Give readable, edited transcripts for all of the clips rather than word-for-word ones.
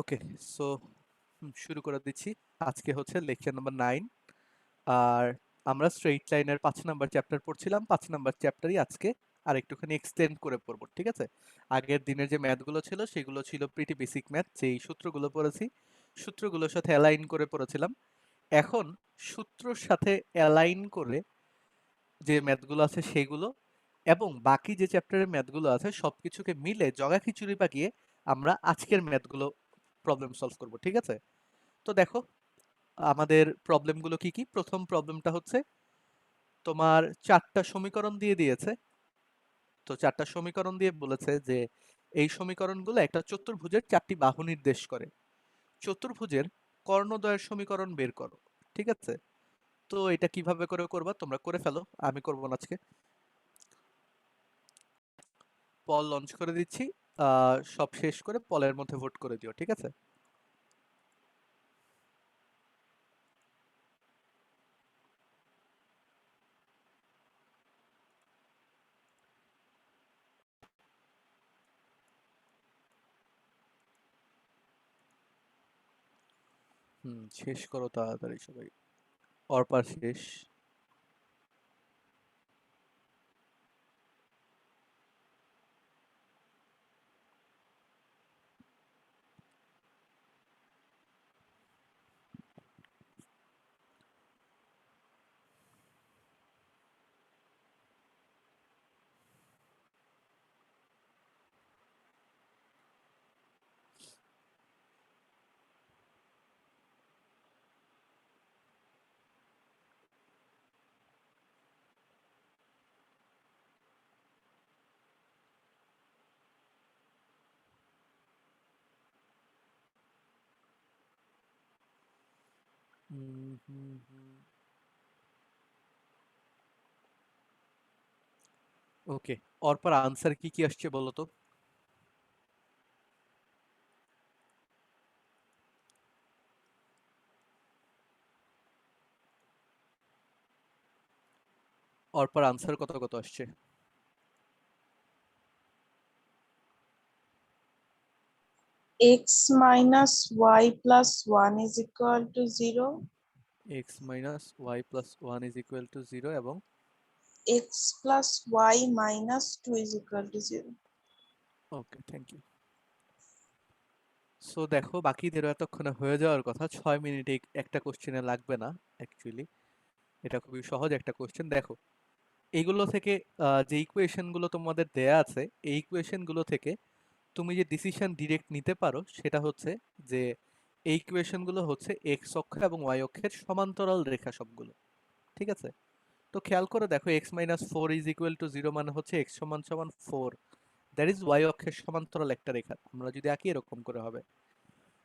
ওকে, so শুরু করে দিচ্ছি। আজকে হচ্ছে লেকচার নাম্বার 9। আর আমরা স্ট্রেইট লাইনের 5 নাম্বার চ্যাপ্টার পড়ছিলাম। 5 নাম্বার চ্যাপ্টারই আজকে আর একটুখানি এক্সটেন্ড করে পড়বো, ঠিক আছে? আগের দিনের যে ম্যাথগুলো ছিল সেগুলো ছিল প্রিটি বেসিক ম্যাথ, যেই সূত্রগুলো পড়েছি সূত্রগুলোর সাথে অ্যালাইন করে পড়েছিলাম। এখন সূত্রর সাথে অ্যালাইন করে যে ম্যাথগুলো আছে সেগুলো এবং বাকি যে চ্যাপ্টারের ম্যাথগুলো আছে সবকিছুকে মিলে জগা খিচুড়ি পাকিয়ে আমরা আজকের ম্যাথগুলো প্রবলেম সলভ করব, ঠিক আছে? তো দেখো আমাদের প্রবলেমগুলো কি কি। প্রথম প্রবলেমটা হচ্ছে তোমার 4টা সমীকরণ দিয়ে দিয়েছে। তো 4টা সমীকরণ দিয়ে বলেছে যে এই সমীকরণগুলো একটা চতুর্ভুজের 4টি বাহু নির্দেশ করে। চতুর্ভুজের কর্ণদ্বয়ের সমীকরণ বের করো, ঠিক আছে? তো এটা কিভাবে করে করবা তোমরা করে ফেলো, আমি করব না আজকে। পল লঞ্চ করে দিচ্ছি। সব শেষ করে পলের মধ্যে ভোট করে দিও, ঠিক আছে? শেষ করো তাড়াতাড়ি সবাই। অর্পার শেষ। ওকে, অর্পার আনসার কি কি আসছে বলো তো? অর্পার আনসার কত কত আসছে? x minus y plus 1 is equal to 0. X minus y plus one is equal to zero এবং X plus y minus 2 is equal to 0. Okay, thank you. So দেখো বাকিদেরও এতক্ষণে হয়ে যাওয়ার কথা, 6 মিনিটে একটা কোশ্চেনে লাগবে না অ্যাকচুয়ালি। এটা খুবই সহজ একটা কোশ্চেন। দেখো এইগুলো থেকে যে ইকুয়েশনগুলো তোমাদের দেয়া আছে এই ইকুয়েশনগুলো থেকে তুমি যে ডিসিশন ডিরেক্ট নিতে পারো সেটা হচ্ছে যে এই ইকুয়েশনগুলো হচ্ছে এক্স অক্ষ এবং ওয়াই অক্ষের সমান্তরাল রেখা সবগুলো, ঠিক আছে? তো খেয়াল করে দেখো x minus four is equal to zero মানে হচ্ছে এক্স সমান সমান ফোর, দ্যাট ইজ ওয়াই অক্ষের সমান্তরাল একটা রেখা। আমরা যদি আঁকি এরকম করে হবে।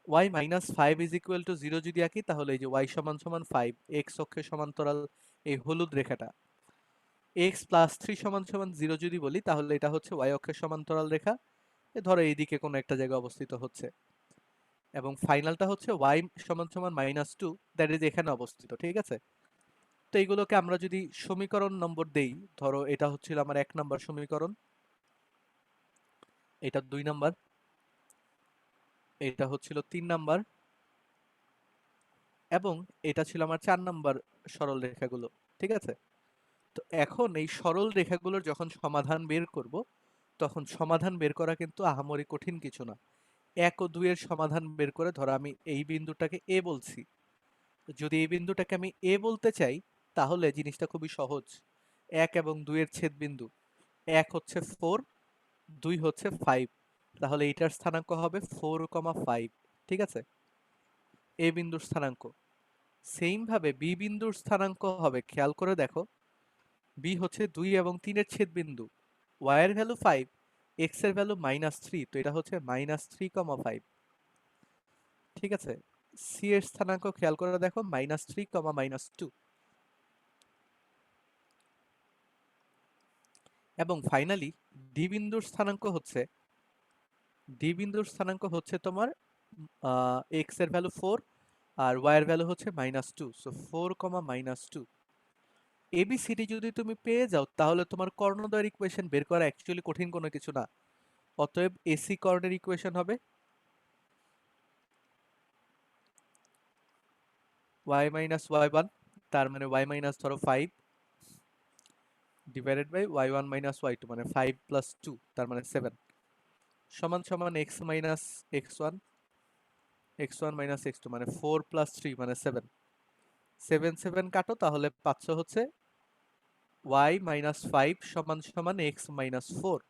Y minus five is equal to zero যদি আঁকি তাহলে এই যে ওয়াই সমান সমান ফাইভ, এক্স অক্ষের সমান্তরাল এই হলুদ রেখাটা। এক্স প্লাস থ্রি সমান সমান জিরো যদি বলি তাহলে এটা হচ্ছে ওয়াই অক্ষের সমান্তরাল রেখা, ধরো এইদিকে কোনো একটা জায়গায় অবস্থিত হচ্ছে। এবং ফাইনালটা হচ্ছে ওয়াই সমান সমান মাইনাস টু, দ্যাট ইজ এখানে অবস্থিত, ঠিক আছে? তো এইগুলোকে আমরা যদি সমীকরণ নম্বর দেই, ধরো এটা হচ্ছিল আমার 1 নম্বর সমীকরণ, এটা 2 নম্বর, এটা হচ্ছিল 3 নম্বর এবং এটা ছিল আমার 4 নম্বর সরল রেখাগুলো, ঠিক আছে? তো এখন এই সরল রেখাগুলোর যখন সমাধান বের করব তখন সমাধান বের করা কিন্তু আহামরি কঠিন কিছু না। 1 ও 2 এর সমাধান বের করে ধরো আমি এই বিন্দুটাকে এ বলছি। যদি এই বিন্দুটাকে আমি এ বলতে চাই তাহলে জিনিসটা খুবই সহজ। 1 এবং 2 এর ছেদ বিন্দু, 1 হচ্ছে 4, 2 হচ্ছে 5, তাহলে এইটার স্থানাঙ্ক হবে 4,5, ঠিক আছে? এ বিন্দুর স্থানাঙ্ক। সেম ভাবে বি বিন্দুর স্থানাঙ্ক হবে, খেয়াল করে দেখো, বি হচ্ছে 2 এবং 3 এর ছেদ বিন্দু, ওয়াই এর ভ্যালু 5, এক্স এর ভ্যালু -3, তো এটা হচ্ছে -3,5, ঠিক আছে? সি এর স্থানাঙ্ক খেয়াল করে দেখো -3, -2। এবং ফাইনালি ডি বিন্দুর স্থানাঙ্ক হচ্ছে, তোমার এক্স এর ভ্যালু 4 আর ওয়াই এর ভ্যালু হচ্ছে -2, সো 4, -2। এবিসিডি যদি তুমি পেয়ে যাও তাহলে তোমার কর্ণদ্বয়ের ইকুয়েশন বের করা অ্যাকচুয়ালি কঠিন কোনো কিছু না। অতএব এসি কর্ণের ইকুয়েশন হবে y মাইনাস y1, তার মানে y মাইনাস ধরো 5 divided by y1 minus y2 মানে 5 প্লাস 2 তার মানে 7 সমান সমান x minus x1 x1 minus x2 মানে 4 প্লাস 3 মানে 7 7 7 কাটো, তাহলে পাচ্ছ হচ্ছে y মাইনাস 5 সমান সমান x মাইনাস 4।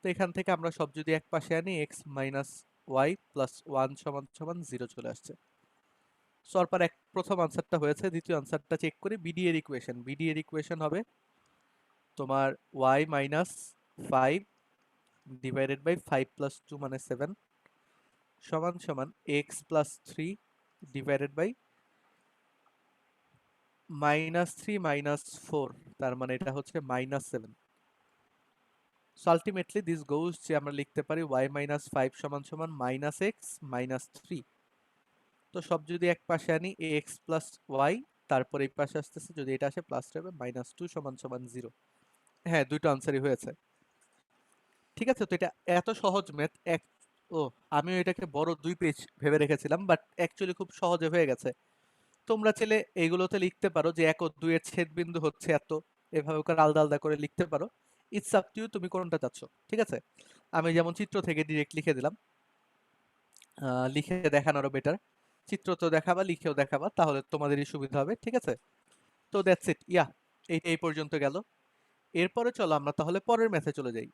তো এখান থেকে আমরা সব যদি এক পাশে আনি x মাইনাস y প্লাস 1 সমান সমান 0 চলে আসছে। সো এরপর প্রথম আনসারটা হয়েছে, দ্বিতীয় আনসারটা চেক করি। বিডি এর ইকুয়েশন হবে তোমার y minus 5 divided by 5 plus 2 মানে 7 সমান সমান x plus 3 divided by minus 3 minus 4 তার মানে এটা হচ্ছে minus 7। So ultimately this goes যে আমরা লিখতে পারি y মাইনাস 5 সমান সমান মাইনাস এক্স মাইনাস 3। তো সব যদি এক পাশে আনি x প্লাস ওয়াই, তারপর এই পাশে আসতেছে যদি এটা আসে প্লাস হবে মাইনাস 2 সমান সমান 0। হ্যাঁ, দুটো আনসারই হয়েছে। ঠিক আছে, তো এটা এত সহজ ম্যাথ ও আমিও এটাকে বড় 2 পেজ ভেবে রেখেছিলাম, বাট অ্যাকচুয়ালি খুব সহজে হয়ে গেছে। তোমরা চাইলে এইগুলোতে লিখতে পারো যে 1 ও 2 এর ছেদ বিন্দু হচ্ছে এত, এভাবে করে আলাদা আলাদা করে লিখতে পারো। ইটস আপ টু ইউ, তুমি কোনটা চাচ্ছ। ঠিক আছে, আমি যেমন চিত্র থেকে ডিরেক্ট লিখে দিলাম, লিখে দেখানোরও বেটার। চিত্র তো দেখাবা, লিখেও দেখাবা, তাহলে তোমাদেরই সুবিধা হবে। ঠিক আছে, তো দ্যাটস ইট। ইয়া, এইটা এই পর্যন্ত গেল। এরপরে চলো আমরা তাহলে পরের ম্যাথে চলে যাই।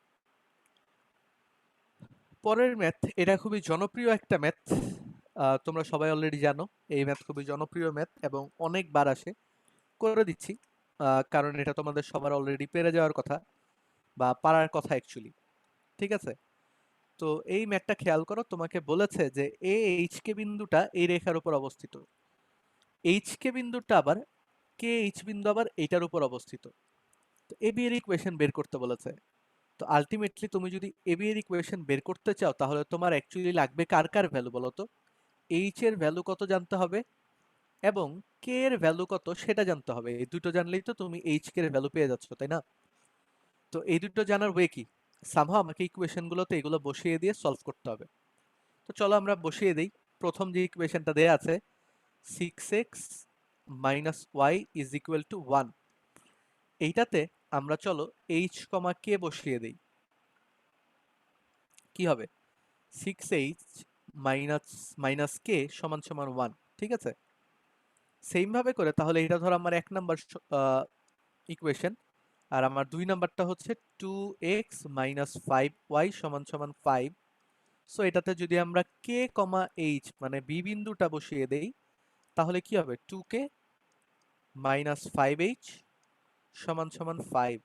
পরের ম্যাথ, এটা খুবই জনপ্রিয় একটা ম্যাথ, তোমরা সবাই অলরেডি জানো। এই ম্যাথ খুবই জনপ্রিয় ম্যাথ এবং অনেকবার আসে। করে দিচ্ছি কারণ এটা তোমাদের সবার অলরেডি পেরে যাওয়ার কথা বা পারার কথা অ্যাকচুয়ালি। ঠিক আছে, তো এই ম্যাথটা খেয়াল করো। তোমাকে বলেছে যে এ এইচ কে বিন্দুটা এই রেখার উপর অবস্থিত, এইচ কে বিন্দুটা আবার কে এইচ বিন্দু আবার এইটার উপর অবস্থিত। তো এবি এর ইকুয়েশন বের করতে বলেছে। তো আলটিমেটলি তুমি যদি এবি এর ইকুয়েশন বের করতে চাও, তাহলে তোমার অ্যাকচুয়ালি লাগবে কার কার ভ্যালু বলো তো। এইচ এর ভ্যালু কত জানতে হবে এবং কে এর ভ্যালু কত সেটা জানতে হবে। এই দুটো জানলেই তো তুমি এইচ কে এর ভ্যালু পেয়ে যাচ্ছ, তাই না? তো এই দুটো জানার ওয়ে কি? সামহাও আমাকে ইকুয়েশনগুলোতে এগুলো বসিয়ে দিয়ে সলভ করতে হবে। তো চলো আমরা বসিয়ে দেই। প্রথম যে ইকুয়েশনটা দেয়া আছে 6x minus y is equal to 1, এইটাতে আমরা চলো h কমা কে বসিয়ে দেই। কি হবে? 6h মাইনাস মাইনাস কে সমান সমান 1। ঠিক আছে, সেম ভাবে করে তাহলে এটা ধর আমার 1 নাম্বার ইকুয়েশন, আর আমার 2 নাম্বারটা হচ্ছে 2x মাইনাস 5y সমান সমান 5। সো এটাতে যদি আমরা কে কমা এইচ মানে বি বিন্দুটা বসিয়ে দেই, তাহলে কি হবে? 2k মাইনাস 5h সমান সমান 5।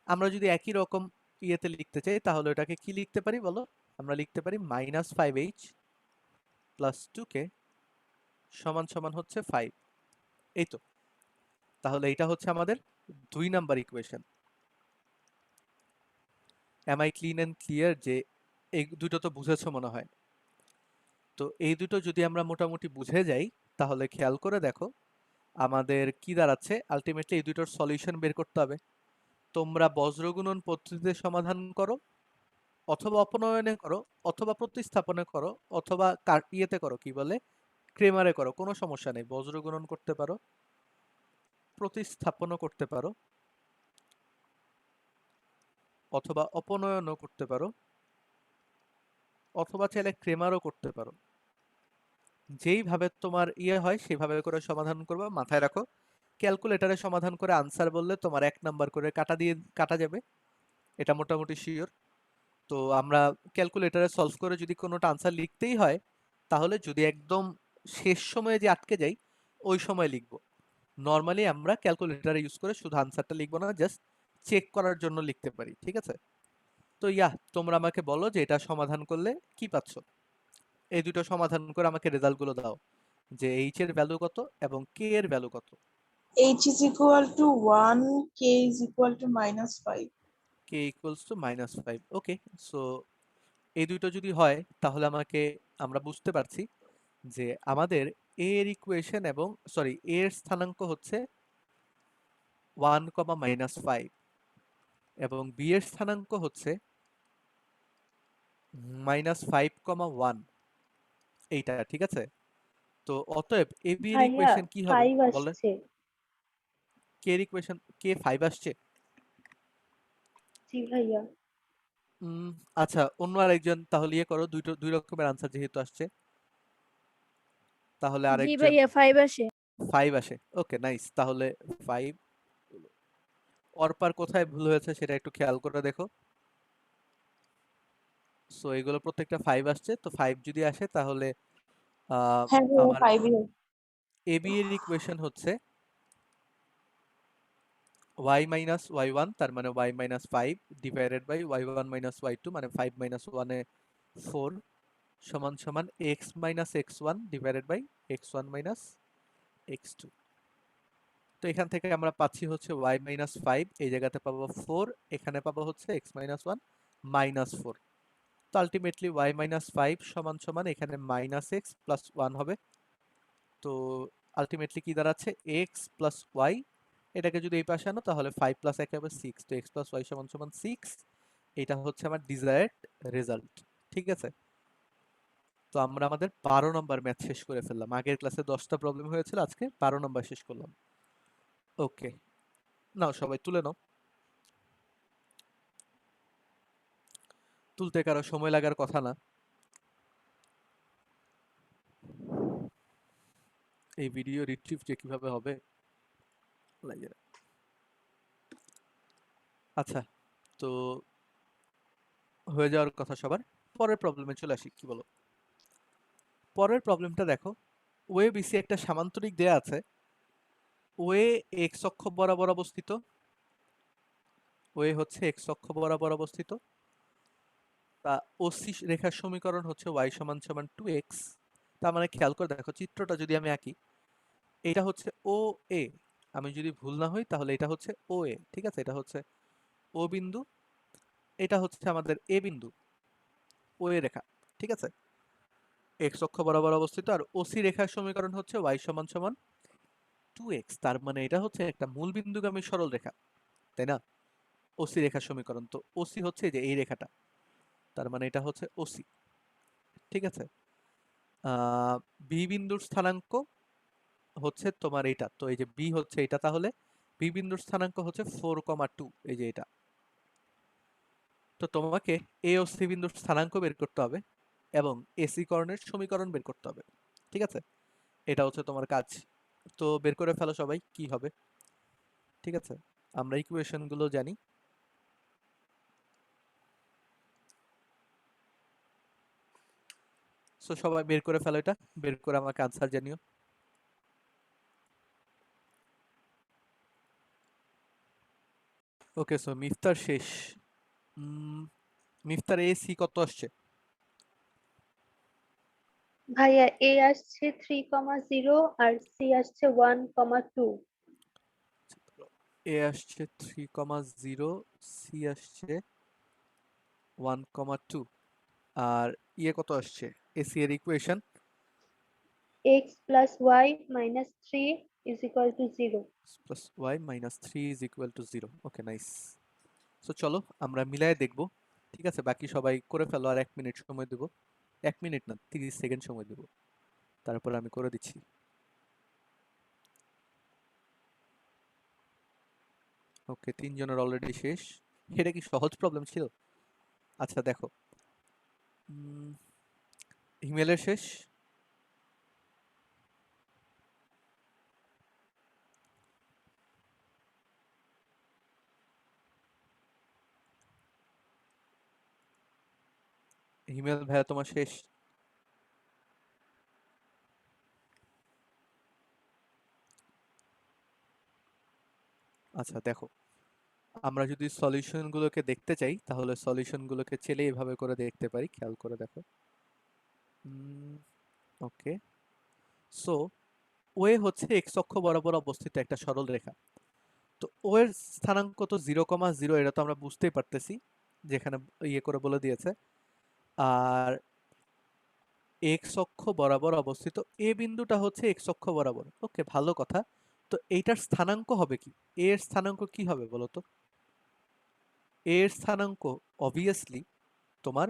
আমরা যদি একই রকম ইয়েতে লিখতে চাই, তাহলে এটাকে কি লিখতে পারি বলো? আমরা লিখতে পারি মাইনাস 5h প্লাস 2k সমান সমান হচ্ছে 5। এই তো, তাহলে এটা হচ্ছে আমাদের 2 number equation. Am I clean and clear যে এই দুটো তো বুঝেছো মনে হয়। তো এই দুটো যদি আমরা মোটামুটি বুঝে যাই, তাহলে খেয়াল করে দেখো আমাদের কি দাঁড়াচ্ছে। আলটিমেটলি এই দুটোর সলিউশন বের করতে হবে। তোমরা বজ্রগুণন পদ্ধতিতে সমাধান করো, অথবা অপনয়নে করো, অথবা প্রতিস্থাপনে করো, অথবা ইয়েতে করো, কি বলে, ক্রেমারে করো, কোনো সমস্যা নেই। বজ্রগুণন করতে পারো, প্রতিস্থাপনও করতে পারো, অথবা অপনয়নও করতে পারো, অথবা চাইলে ক্রেমারও করতে পারো। যেইভাবে তোমার ইয়ে হয় সেভাবে করে সমাধান করবা। মাথায় রাখো, ক্যালকুলেটরে সমাধান করে আনসার বললে তোমার 1 নাম্বার করে কাটা যাবে, এটা মোটামুটি শিওর। তো আমরা ক্যালকুলেটরে সলভ করে যদি কোনোটা আনসার লিখতেই হয়, তাহলে যদি একদম শেষ সময়ে যে আটকে যাই, ওই সময় লিখবো। নর্মালি আমরা ক্যালকুলেটর ইউজ করে শুধু আনসারটা লিখবো না, জাস্ট চেক করার জন্য লিখতে পারি। ঠিক আছে, তো তোমরা আমাকে বলো যে এটা সমাধান করলে কি পাচ্ছ। এই দুটো সমাধান করে আমাকে রেজাল্টগুলো দাও, যে এইচ এর ভ্যালু কত এবং কে এর ভ্যালু কত। h is equal to 1, k is equal to -5. K equals to -5। Okay, so এই দুটো যদি হয়, তাহলে আমরা বুঝতে পারছি যে আমাদের এ এর ইকুয়েশন এবং সরি এ এর স্থানাঙ্ক হচ্ছে 1, -5 এবং বি এর স্থানাঙ্ক হচ্ছে -5, 1। এইটা ঠিক আছে। তো অতএব এবি এর ভাইয়া ইকুয়েশন কি হবে 5 বলেন? আসছে। কে এর ইকুয়েশন, কে 5 আসছে? জি ভাইয়া। আচ্ছা, অন্য আরেকজন তাহলে ইয়ে করো, দুই রকমের আনসার যেহেতু আসছে, তাহলে জি আরেকজন ভাইয়া 5 আসে। 5 আসে। ওকে, নাইস। তাহলে 5। অর্পার কোথায় ভুল হয়েছে সেটা একটু খেয়াল করে দেখো। সো এগুলো প্রত্যেকটা 5 আসছে, তো 5 যদি আসে তাহলে হ্যাঁ ভাইয়া আমার 5 এবি এর ইকুয়েশন হচ্ছে y মাইনাস y1, তার মানে y minus 5 divided by y1 minus y2, মানে 5 মাইনাস 1 এ 4, সমান সমান x minus x1 divided by x1 minus x2। তো এখান থেকে আমরা পাচ্ছি হচ্ছে y মাইনাস 5, এই জায়গাতে পাবো 4, এখানে পাবো হচ্ছে x মাইনাস 1 মাইনাস 4। তো আলটিমেটলি y মাইনাস 5 সমান সমান এখানে মাইনাস x প্লাস 1 হবে। তো আলটিমেটলি কি দাঁড়াচ্ছে, x প্লাস y, এটাকে যদি এই পাশে আনো তাহলে 5 প্লাস 1 হবে 6, তো x প্লাস y সমান সমান 6। এটা হচ্ছে আমার ডিজায়ার্ড রেজাল্ট। ঠিক আছে, তো আমরা আমাদের 12 নম্বর ম্যাথ শেষ করে ফেললাম। আগের ক্লাসে 10টা প্রবলেম হয়েছিল, আজকে 12 নম্বর শেষ করলাম। ওকে, নাও সবাই তুলে নাও। তুলতে কারো সময় লাগার কথা না। এই ভিডিও রিট্রিভ যে কিভাবে হবে লাগে না। আচ্ছা, তো হয়ে যাওয়ার কথা সবার। পরের প্রবলেমে চলে আসি, কি বলো? পরের প্রবলেমটা দেখো, ওয়ে বিসি একটা সামান্তরিক দেয়া আছে। ওয়ে এক্স অক্ষ বরাবর অবস্থিত, ওয়ে হচ্ছে এক্স অক্ষ বরাবর অবস্থিত। তা ওসি রেখার সমীকরণ হচ্ছে ওয়াই সমান সমান 2x। তার মানে খেয়াল করে দেখো, চিত্রটা যদি আমি আঁকি, এটা হচ্ছে ও এ, আমি যদি ভুল না হই তাহলে এটা হচ্ছে ও এ। ঠিক আছে, এটা হচ্ছে ও বিন্দু, এটা হচ্ছে আমাদের এ বিন্দু, ও এ রেখা। ঠিক আছে, এক্স অক্ষ বরাবর অবস্থিত, আর ওসি রেখার সমীকরণ হচ্ছে ওয়াই সমান সমান 2x। তার মানে এটা হচ্ছে একটা মূল বিন্দুগামী সরল রেখা, তাই না? ওসি রেখার সমীকরণ, তো ওসি হচ্ছে এই যে এই রেখাটা, তার মানে এটা হচ্ছে ওসি। ঠিক আছে, বি বিন্দুর স্থানাঙ্ক হচ্ছে তোমার এটা, তো এই যে বি হচ্ছে এটা, তাহলে বি বিন্দুর স্থানাঙ্ক হচ্ছে 4,2, এই যে এটা। তো তোমাকে এ ও সি বিন্দুর স্থানাঙ্ক বের করতে হবে এবং এসি কর্ণের সমীকরণ বের করতে হবে। ঠিক আছে, এটা হচ্ছে তোমার কাজ। তো বের করে ফেলো সবাই কি হবে। ঠিক আছে, আমরা ইকুয়েশন গুলো জানি। সো সবাই বের করে ফেলো, এটা বের করে আমাকে আনসার জানিও। ওকে, সো মিফতার শেষ। মিফতার এসি কত আসছে? ভাইয়া এ আসছে 3,0 আর সি আসছে 1,2। এ আসছে 3,0, সি আসছে 1,2, আর ইয়ে কত আসছে এসি এর equation? x plus y minus 3 is equal to 0. Plus y minus 3 is equal to 0। Okay, nice. So চলো আমরা মিলায় দেখব। ঠিক আছে, বাকি সবাই করে ফেলো, আর 1 মিনিট সময় দেবো। 1 মিনিট না, 30 সেকেন্ড সময় দেবো, তারপর আমি করে দিচ্ছি। ওকে, 3 জনের অলরেডি শেষ। এটা কি সহজ প্রবলেম ছিল? আচ্ছা দেখো, হিমেলের শেষ। হিমেল ভাইয়া তোমার শেষ। আচ্ছা দেখো, আমরা যদি সলিউশন গুলোকে দেখতে চাই তাহলে সলিউশন গুলোকে চেলে এভাবে করে দেখতে পারি, খেয়াল করে দেখো। ওকে, সো ওয়ে হচ্ছে এক্স অক্ষ বরাবর অবস্থিত একটা সরল রেখা। তো ও এর স্থানাঙ্ক তো 0,0, এটা তো আমরা বুঝতেই পারতেছি, যেখানে ইয়ে করে বলে দিয়েছে। আর এক্স অক্ষ বরাবর অবস্থিত এ বিন্দুটা হচ্ছে এক্স অক্ষ বরাবর। ওকে, ভালো কথা। তো এইটার স্থানাঙ্ক হবে কি, এ এর স্থানাঙ্ক কি হবে বলো তো? এ এর স্থানাঙ্ক অবভিয়াসলি তোমার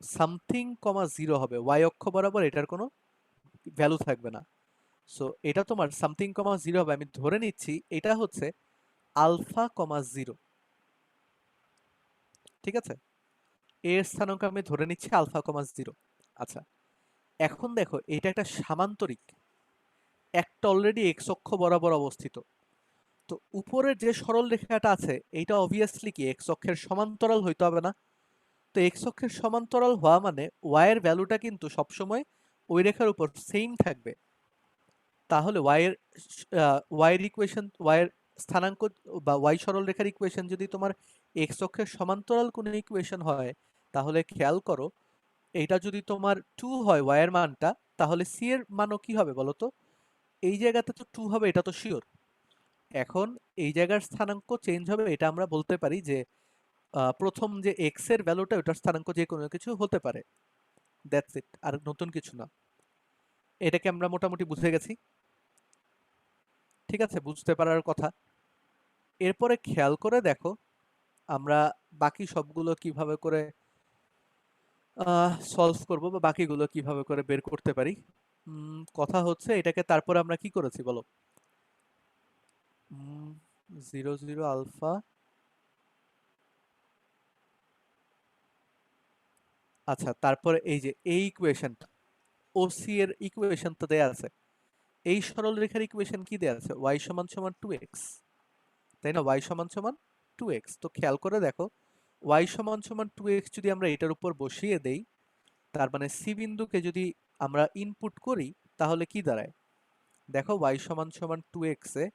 সামথিং কমা জিরো হবে, ওয়াই অক্ষ বরাবর এটার কোনো ভ্যালু থাকবে না। সো এটা তোমার সামথিং কমা জিরো হবে, আমি ধরে নিচ্ছি এটা হচ্ছে আলফা কমা জিরো, ঠিক আছে? এর স্থানাঙ্ক আমি ধরে নিচ্ছি আলফা কমা জিরো। আচ্ছা, এখন দেখো এটা একটা সামান্তরিক, একটা অলরেডি এক্স অক্ষ বরাবর অবস্থিত। তো উপরের যে সরল রেখাটা আছে এইটা অবভিয়াসলি কি এক্স অক্ষের সমান্তরাল হইতে হবে না? তো এক্স অক্ষের সমান্তরাল হওয়া মানে ওয়াই এর ভ্যালুটা কিন্তু সবসময় ওই রেখার উপর সেম থাকবে। তাহলে ওয়াই এর ইকুয়েশন, ওয়াই এর স্থানাঙ্ক বা ওয়াই সরল রেখার ইকুয়েশন যদি তোমার এক্স অক্ষের সমান্তরাল কোনো ইকুয়েশন হয়, তাহলে খেয়াল করো এইটা যদি তোমার 2 হয় ওয়াই এর মানটা, তাহলে সি এর মানও কি হবে বলো তো? এই জায়গাতে তো 2 হবে, এটা তো শিওর। এখন এই জায়গার স্থানাঙ্ক চেঞ্জ হবে, এটা আমরা বলতে পারি যে প্রথম যে এক্স এর ভ্যালুটা ওটার স্থানাঙ্ক যে কোনো কিছু হতে পারে, দ্যাটস ইট, আর নতুন কিছু না। এটাকে আমরা মোটামুটি বুঝে গেছি, ঠিক আছে? বুঝতে পারার কথা। এরপরে খেয়াল করে দেখো আমরা বাকি সবগুলো কিভাবে করে সলভ করব বা বাকিগুলো কিভাবে করে বের করতে পারি। কথা হচ্ছে এটাকে তারপরে আমরা কি করেছি বলো? 0 0 আলফা, আচ্ছা তারপরে এই যে এই ইকুয়েশনটা ওসি এর ইকুয়েশন তো দেয়া আছে, এই সরল রেখার ইকুয়েশন কি দেয়া আছে? y সমান সমান 2x, তাই না? y সমান সমান 2x। তো খেয়াল করে দেখো y সমান সমান 2x যদি আমরা এটার উপর বসিয়ে দেই, তার মানে সি বিন্দুকে যদি আমরা ইনপুট করি তাহলে কি দাঁড়ায়? দেখো y সমান সমান 2x এ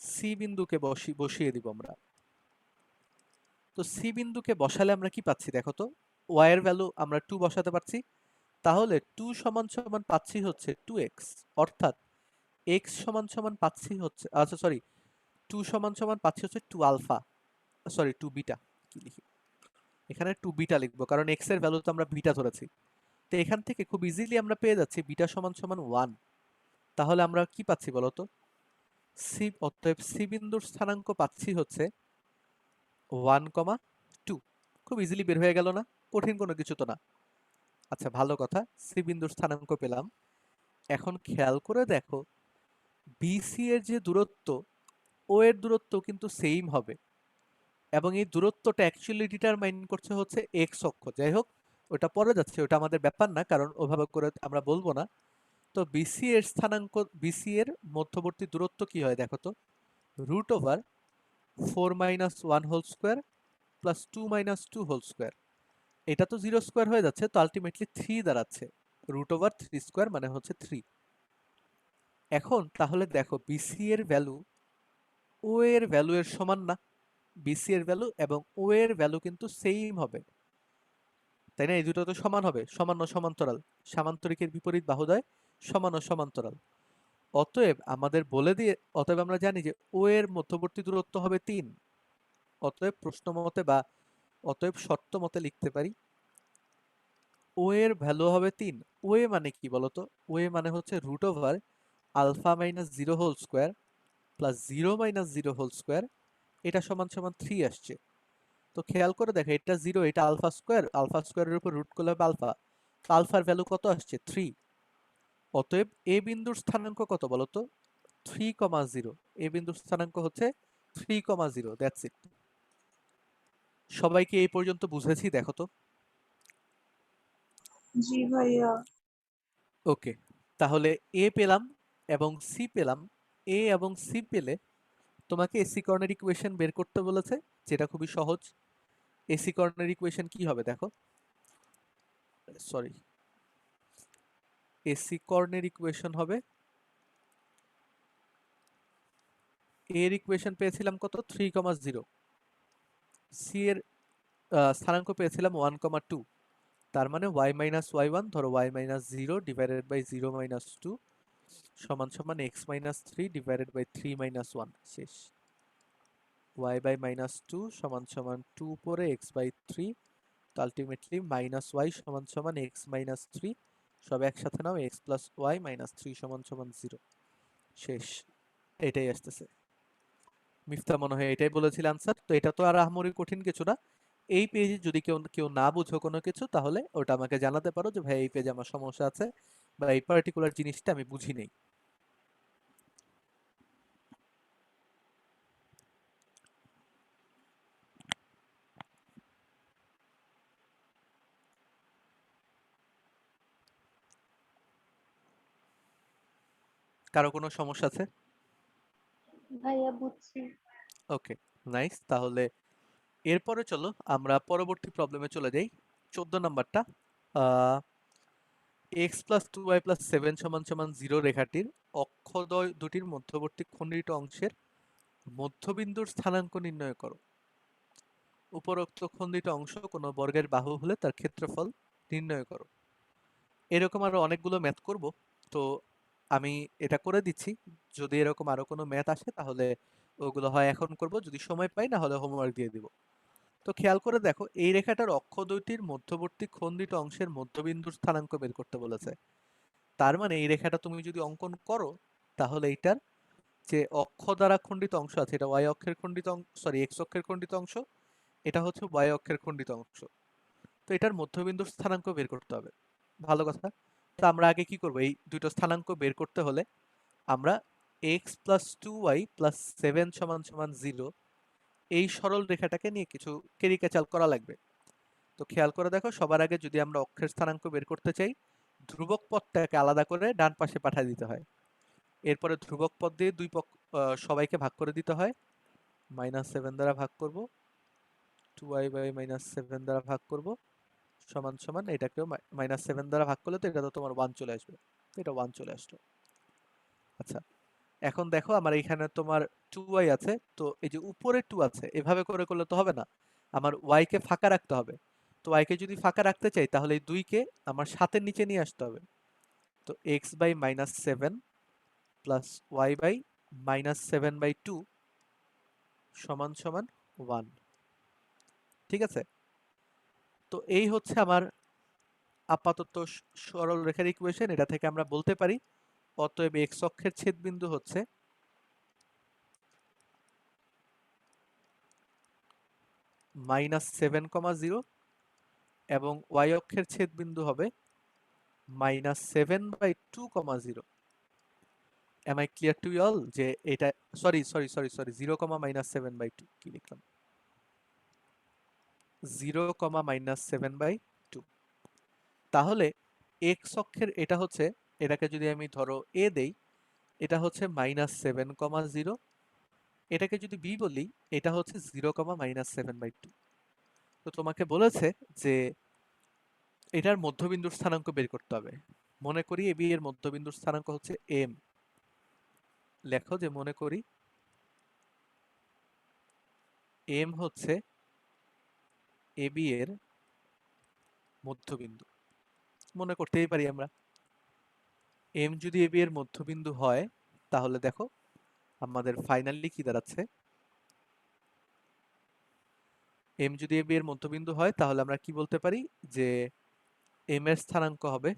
সি বিন্দুকে বসিয়ে দিব আমরা। তো সি বিন্দুকে বসালে আমরা কি পাচ্ছি দেখো তো? y এর ভ্যালু আমরা 2 বসাতে পারছি, তাহলে 2 সমান সমান পাচ্ছি হচ্ছে 2x, অর্থাৎ x সমান সমান পাচ্ছি হচ্ছে, আচ্ছা সরি, 2 সমান সমান পাচ্ছি হচ্ছে 2 আলফা, সরি 2 বিটা। কি লিখি এখানে? 2 বিটা লিখবো, কারণ x এর ভ্যালু তো আমরা বিটা ধরেছি। তো এখান থেকে খুব ইজিলি আমরা পেয়ে যাচ্ছি বিটা সমান সমান 1। তাহলে আমরা কি পাচ্ছি বলতো? সি, অতএব সি বিন্দুর স্থানাঙ্ক পাচ্ছি হচ্ছে 1,2। খুব ইজিলি বের হয়ে গেল না? কঠিন কোনো কিছু তো না। আচ্ছা ভালো কথা, সি বিন্দুর স্থানাঙ্ক পেলাম। এখন খেয়াল করে দেখো বিসি এর যে দূরত্ব, ও এর দূরত্ব কিন্তু সেম হবে, এবং এই দূরত্বটা অ্যাকচুয়ালি ডিটারমাইন করছে হচ্ছে এক্স অক্ষ। যাই হোক ওটা পরে যাচ্ছে, ওটা আমাদের ব্যাপার না, কারণ ওভাবে করে আমরা বলবো না। তো বিসি এর স্থানাঙ্ক, বিসি এর মধ্যবর্তী দূরত্ব কি হয় দেখো তো? Root over 4 minus 1 whole square plus 2 minus 2 whole square. এটা তো 0 স্কোয়ার হয়ে যাচ্ছে, তো আলটিমেটলি 3 দাঁড়াচ্ছে। রুট ওভার 3 স্কোয়ার মানে হচ্ছে 3। এখন তাহলে দেখো বিসি এর ভ্যালু ও এর ভ্যালু এর সমান না? বিসি এর ভ্যালু এবং ও এর ভ্যালু কিন্তু সেম হবে, তাই না? এই দুটো তো সমান হবে, সমান ও সমান্তরাল। সামান্তরিকের বিপরীত বাহুদ্বয় সমান ও সমান্তরাল। অতএব আমাদের বলে দিয়ে, অতএব আমরা জানি যে ও এর মধ্যবর্তী দূরত্ব হবে 3। অতএব প্রশ্ন মতে বা অতএব শর্ত মতে লিখতে পারি ও এর ভ্যালু হবে 3। ও এ মানে কি বলতো? ও এ মানে হচ্ছে root over alpha minus 0 whole square plus 0 minus 0 whole square, এটা সমান সমান 3 আসছে। তো খেয়াল করে দেখো এটা 0, এটা আলফা স্কোয়ার, আলফা স্কোয়ারের উপর রুট করলে হবে আলফা, তো আলফার ভ্যালু কত আসছে? 3। অতএব এ বিন্দুর স্থানাঙ্ক কত বলতো? 3,0। এ বিন্দুর স্থানাঙ্ক হচ্ছে 3,0। That's it. সবাইকে এই পর্যন্ত বুঝেছি দেখো তো? জি ভাইয়া। ওকে, তাহলে এ পেলাম এবং সি পেলাম। এ এবং সি পেলে তোমাকে এসি কর্নার ইকুয়েশন বের করতে বলেছে, যেটা খুবই সহজ। এসি কর্নার ইকুয়েশন কি হবে দেখো? সরি, এসি কর্নার ইকুয়েশন হবে, এর ইকুয়েশন পেয়েছিলাম কত? 3,0। সি এর স্থানাঙ্ক পেয়েছিলাম 1,2। তার মানে y মাইনাস ওয়াই ওয়ান, ধরো y minus 0 divided by 0 minus 2 সমান সমান x minus 3 divided by 3 minus 1। শেষ। y বাই মাইনাস 2 সমান সমান 2 উপরে x বাই 3, তো আলটিমেটলি মাইনাস y সমান সমান x মাইনাস 3, সব একসাথে নাও, x প্লাস y মাইনাস 3 সমান সমান 0। শেষ। এটাই আসতেছে। মিফতা মনে হয় এটাই বলেছিল আনসার। তো এটা তো আর আহামরি কঠিন কিছু না, এই পেজে যদি কেউ কেউ না বুঝো কোনো কিছু, তাহলে ওটা আমাকে জানাতে পারো যে ভাই এই পেজে আমার সমস্যা আছে বা এই পার্টিকুলার জিনিসটা আমি বুঝি নেই। কারো কোনো সমস্যা আছে? ভাইয়া বুঝছি। ওকে, নাইস। তাহলে এরপরে চলো আমরা পরবর্তী প্রবলেমে চলে যাই। 14 নাম্বারটা, x প্লাস 2y প্লাস 7 সমান সমান 0 রেখাটির অক্ষদ্বয় দুটির মধ্যবর্তী খণ্ডিত অংশের মধ্যবিন্দুর স্থানাঙ্ক নির্ণয় করো। উপরোক্ত খণ্ডিত অংশ কোনো বর্গের বাহু হলে তার ক্ষেত্রফল নির্ণয় করো। এরকম আরো অনেকগুলো ম্যাথ করব, তো আমি এটা করে দিচ্ছি। যদি এরকম আরো কোনো ম্যাথ আসে তাহলে ওগুলো হয় এখন করব, যদি সময় পাই না হলে হোমওয়ার্ক দিয়ে দিব। তো খেয়াল করে দেখো, এই রেখাটার অক্ষ দুইটির মধ্যবর্তী খণ্ডিত অংশের মধ্যবিন্দুর স্থানাঙ্ক বের করতে বলেছে। তার মানে এই রেখাটা তুমি যদি অঙ্কন করো, তাহলে এইটার যে অক্ষ দ্বারা খণ্ডিত অংশ আছে, এটা ওয়াই অক্ষের খণ্ডিত অংশ, সরি এক্স অক্ষের খণ্ডিত অংশ, এটা হচ্ছে ওয়াই অক্ষের খণ্ডিত অংশ। তো এটার মধ্যবিন্দুর স্থানাঙ্ক বের করতে হবে। ভালো কথা। তো আমরা আগে কি করব, এই দুটো স্থানাঙ্ক বের করতে হলে আমরা x প্লাস 2y প্লাস 7 সমান সমান 0 এই সরল রেখাটাকে নিয়ে কিছু কেরিকেচাল করা লাগবে। তো খেয়াল করে দেখো, সবার আগে যদি আমরা অক্ষের স্থানাঙ্ক বের করতে চাই, ধ্রুবক পদটাকে আলাদা করে ডান পাশে পাঠিয়ে দিতে হয়। এরপরে ধ্রুবক পদ দিয়ে সবাইকে ভাগ করে দিতে হয়। -7 দ্বারা ভাগ করব, 2y বাই -7 দ্বারা ভাগ করব, সমান সমান এটাকেও -7 দ্বারা ভাগ করলে তো এটা তো তোমার 1 চলে আসবে। তো এটা 1 চলে আসলো। আচ্ছা, এখন দেখো আমার এখানে তোমার 2y আছে, তো এই যে উপরে 2 আছে, এভাবে করে করলে তো হবে না, আমার y কে ফাঁকা রাখতে হবে। তো y কে যদি ফাঁকা রাখতে চাই তাহলে এই 2 কে আমার 7 এর নিচে নিয়ে আসতে হবে। তো x by -7 plus y by -7/2 সমান সমান 1। ঠিক আছে? তো এই হচ্ছে আমার আপাতত সরল রেখার ইকুয়েশন। এটা থেকে আমরা বলতে পারি অতএব x অক্ষের ছেদবিন্দু হচ্ছে -7,0 এবং y অক্ষের ছেদবিন্দু হবে -7/2,0। am I clear to you all যে এটা, সরি 0, -7/2 কি লিখলাম, 0, -7/2। তাহলে x অক্ষের এটা হচ্ছে, এটাকে যদি আমি ধরো a দেই, এটা হচ্ছে -7,0, এটাকে যদি b বলি, এটা হচ্ছে 0, -7/2। তো তোমাকে বলেছে যে এটার মধ্যবিন্দুর স্থানাঙ্ক বের করতে হবে। মনে করি ab এর মধ্যবিন্দুর স্থানাঙ্ক হচ্ছে m। লেখো যে মনে করি m হচ্ছে ab এর মধ্যবিন্দু। মনে করতেই পারি আমরা, m যদি ab এর মধ্যবিন্দু হয় তাহলে দেখো আমাদের ফাইনালি কি দাঁড়াচ্ছে, m যদি ab এর মধ্যবিন্দু হয় তাহলে আমরা কি বলতে পারি যে m এর স্থানাঙ্ক হবে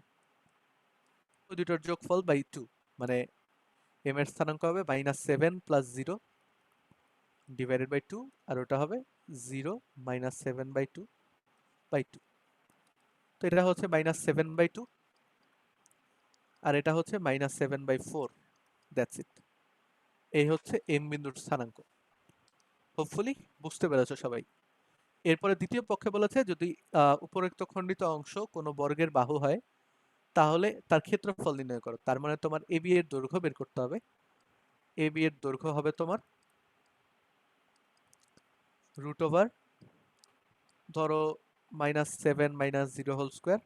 ওই দুটোর যোগফল বাই 2, মানে m এর স্থানাঙ্ক হবে -7 প্লাস 0 ডিভাইডেড বাই 2, আর ওটা হবে 0 -7/2/2। তো এটা হচ্ছে -7/2 আর এটা হচ্ছে -7/4। That's it. এই হচ্ছে m বিন্দুর স্থানাঙ্ক। হোপফুলি বুঝতে পেরেছো সবাই। এরপরে দ্বিতীয় পক্ষে বলেছে যদি উপরোক্ত খণ্ডিত অংশ কোনো বর্গের বাহু হয় তাহলে তার ক্ষেত্রফল নির্ণয় করো। তার মানে তোমার ab এর দৈর্ঘ্য বের করতে হবে। ab এর দৈর্ঘ্য হবে তোমার √ ধরো -7 -0 হোল স্কোয়ার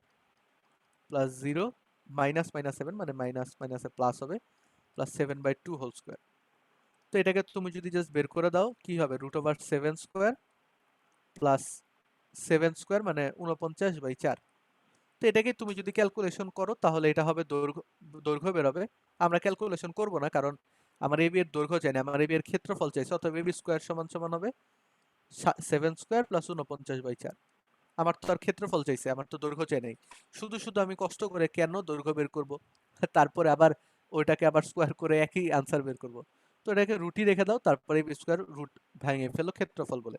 প্লাস 0 -7 মানে মাইনাস মাইনাসে প্লাস হবে প্লাস 7/2 হোল স্কোয়ার। তো এটাকে তুমি যদি জাস্ট বের করে দাও কি হবে, √ 7 স্কোয়ার প্লাস 7 স্কোয়ার মানে 49/4। তো এটাকে তুমি যদি ক্যালকুলেশন করো তাহলে এটা হবে দৈর্ঘ্য বেরোবে। আমরা ক্যালকুলেশন করব না, কারণ আমার ab এর দৈর্ঘ্য চাই না, আমার ab এর ক্ষেত্রফল চাইছে। অতএব ab স্কোয়ার সমান সমান হবে 7 স্কোয়ার প্লাস 49/4। আমার তো আর ক্ষেত্রফল চাইছে, আমার তো দৈর্ঘ্য চাই নাই। শুধু শুধু আমি কষ্ট করে কেন দৈর্ঘ্য বের করব, তারপরে আবার ওইটাকে আবার স্কোয়ার করে একই আনসার বের করব। তো এটাকে রুটই রেখে দাও, তারপরে ab স্কোয়ার রুট ভেঙে ফেলো ক্ষেত্রফল বলে।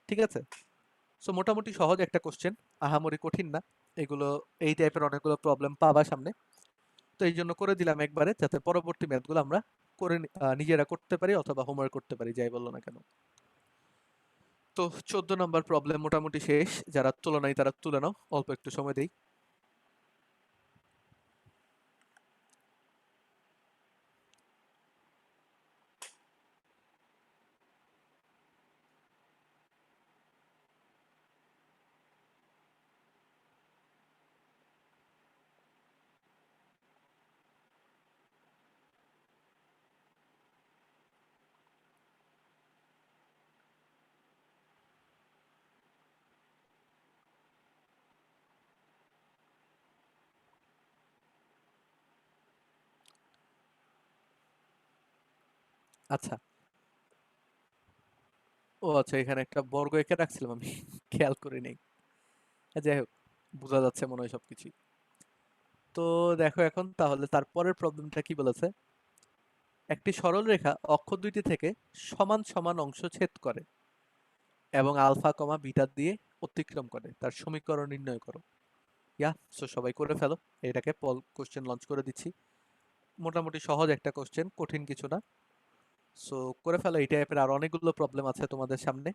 ঠিক আছে? সো মোটামুটি সহজ একটা কোশ্চেন, আহামরি কঠিন না। এগুলো এই টাইপের অনেকগুলো প্রবলেম পাবা সামনে, তো এই জন্য করে দিলাম একবারে, যাতে পরবর্তী ম্যাথগুলো আমরা করে নিজেরা করতে পারি অথবা হোমওয়ার্ক করতে পারি, যাই বললো না কেন। তো 14 নম্বর প্রবলেম মোটামুটি শেষ, যারা তুলে নাই তারা তুলে নাও, অল্প একটু সময় দেই। আচ্ছা, ও আচ্ছা, এখানে একটা বর্গ এঁকে রাখছিলাম আমি, খেয়াল করে নেই। যাই হোক, বোঝা যাচ্ছে মনে হয় সবকিছু। তো দেখো এখন তাহলে তারপরের প্রবলেমটা কি বলেছে, একটি সরল রেখা অক্ষ দুইটি থেকে সমান সমান অংশ ছেদ করে এবং আলফা কমা বিটা দিয়ে অতিক্রম করে, তার সমীকরণ নির্ণয় করো। সো সবাই করে ফেলো, এটাকে পল কোশ্চেন লঞ্চ করে দিচ্ছি। মোটামুটি সহজ একটা কোশ্চেন, কঠিন কিছু না। সো করে ফেলো, এই টাইপের আর অনেকগুলো প্রবলেম আছে তোমাদের সামনে।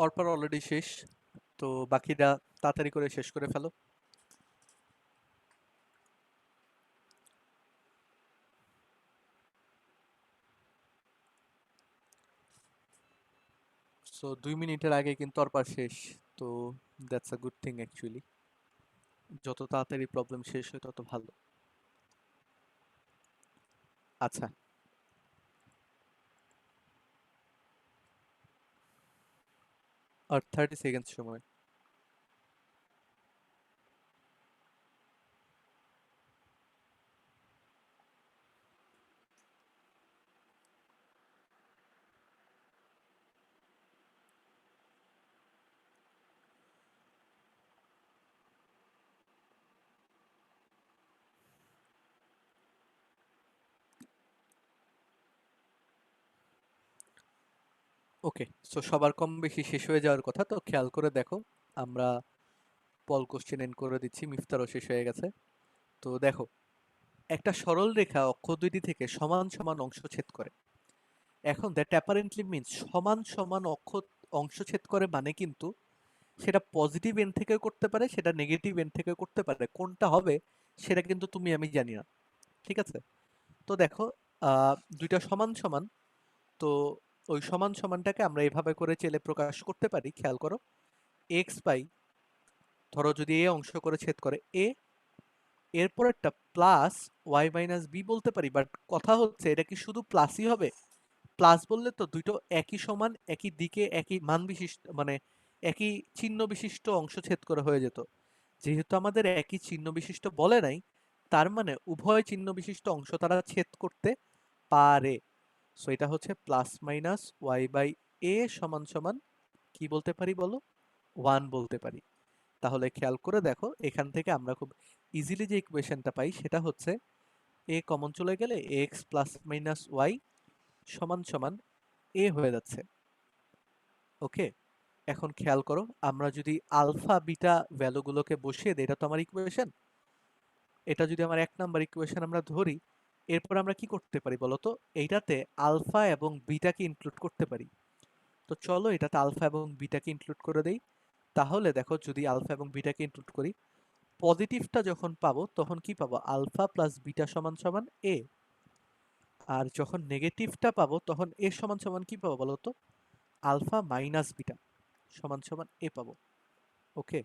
অর্পার অলরেডি শেষ, তো বাকিটা তাড়াতাড়ি করে শেষ করে ফেলো। সো 2 মিনিটের আগে কিন্তু অর্পার শেষ, তো that's a good thing actually. যত তাড়াতাড়ি প্রবলেম শেষ হয় তত ভালো। আচ্ছা, আর 30 সেকেন্ড সময়। ওকে, সো সবার কম বেশি শেষ হয়ে যাওয়ার কথা, তো খেয়াল করে দেখো, আমরা পল কোশ্চেন এন্ড করে দিচ্ছি, মিফতারও শেষ হয়ে গেছে। তো দেখো, একটা সরল রেখা অক্ষ দুইটি থেকে সমান সমান অংশ ছেদ করে। এখন দ্যাট অ্যাপারেন্টলি মিনস সমান সমান অংশ ছেদ করে, মানে কিন্তু সেটা পজিটিভ এন্ড থেকে করতে পারে, সেটা নেগেটিভ এন্ড থেকে করতে পারে, কোনটা হবে সেটা কিন্তু তুমি আমি জানি না, ঠিক আছে? তো দেখো, দুইটা সমান সমান, তো ওই সমান সমানটাকে আমরা এভাবে করে চেলে প্রকাশ করতে পারি, খেয়াল করো। এক্স বাই, ধরো যদি এ অংশ করে ছেদ করে এ, এরপর একটা প্লাস ওয়াই মাইনাস বি বলতে পারি, বাট কথা হচ্ছে এটা কি শুধু প্লাসই হবে? প্লাস বললে তো দুটো একই সমান, একই দিকে, একই মান বিশিষ্ট, মানে একই চিহ্ন বিশিষ্ট অংশ ছেদ করে হয়ে যেত। যেহেতু আমাদের একই চিহ্ন বিশিষ্ট বলে নাই, তার মানে উভয় চিহ্ন বিশিষ্ট অংশ তারা ছেদ করতে পারে। সো এটা হচ্ছে plus minus Y by A সমান সমান কি বলতে পারি বলো? 1 বলতে পারি। তাহলে খেয়াল করে দেখো, এখান থেকে আমরা খুব ইজিলি যে ইকুয়েশনটা পাই সেটা হচ্ছে এ কমন চলে গেলে এক্স প্লাস মাইনাস ওয়াই সমান সমান এ হয়ে যাচ্ছে। ওকে, এখন খেয়াল করো, আমরা যদি আলফা বিটা ভ্যালুগুলোকে বসিয়ে দিই, এটা তো আমার ইকুয়েশন, এটা যদি আমার 1 নাম্বার ইকুয়েশন আমরা ধরি, এরপর আমরা কি করতে পারি বলতো, এইটাতে আলফা এবং বিটাকে ইনক্লুড করতে পারি। তো চলো এটাতে আলফা এবং বিটাকে ইনক্লুড করে দেই। তাহলে দেখো, যদি আলফা এবং বিটাকে ইনক্লুড করি, পজিটিভটা যখন পাবো তখন কি পাবো, আলফা প্লাস বিটা সমান সমান এ। আর যখন নেগেটিভটা পাবো তখন এ সমান সমান কি পাবো বলতো, আলফা মাইনাস বিটা সমান সমান এ পাবো। ওকে,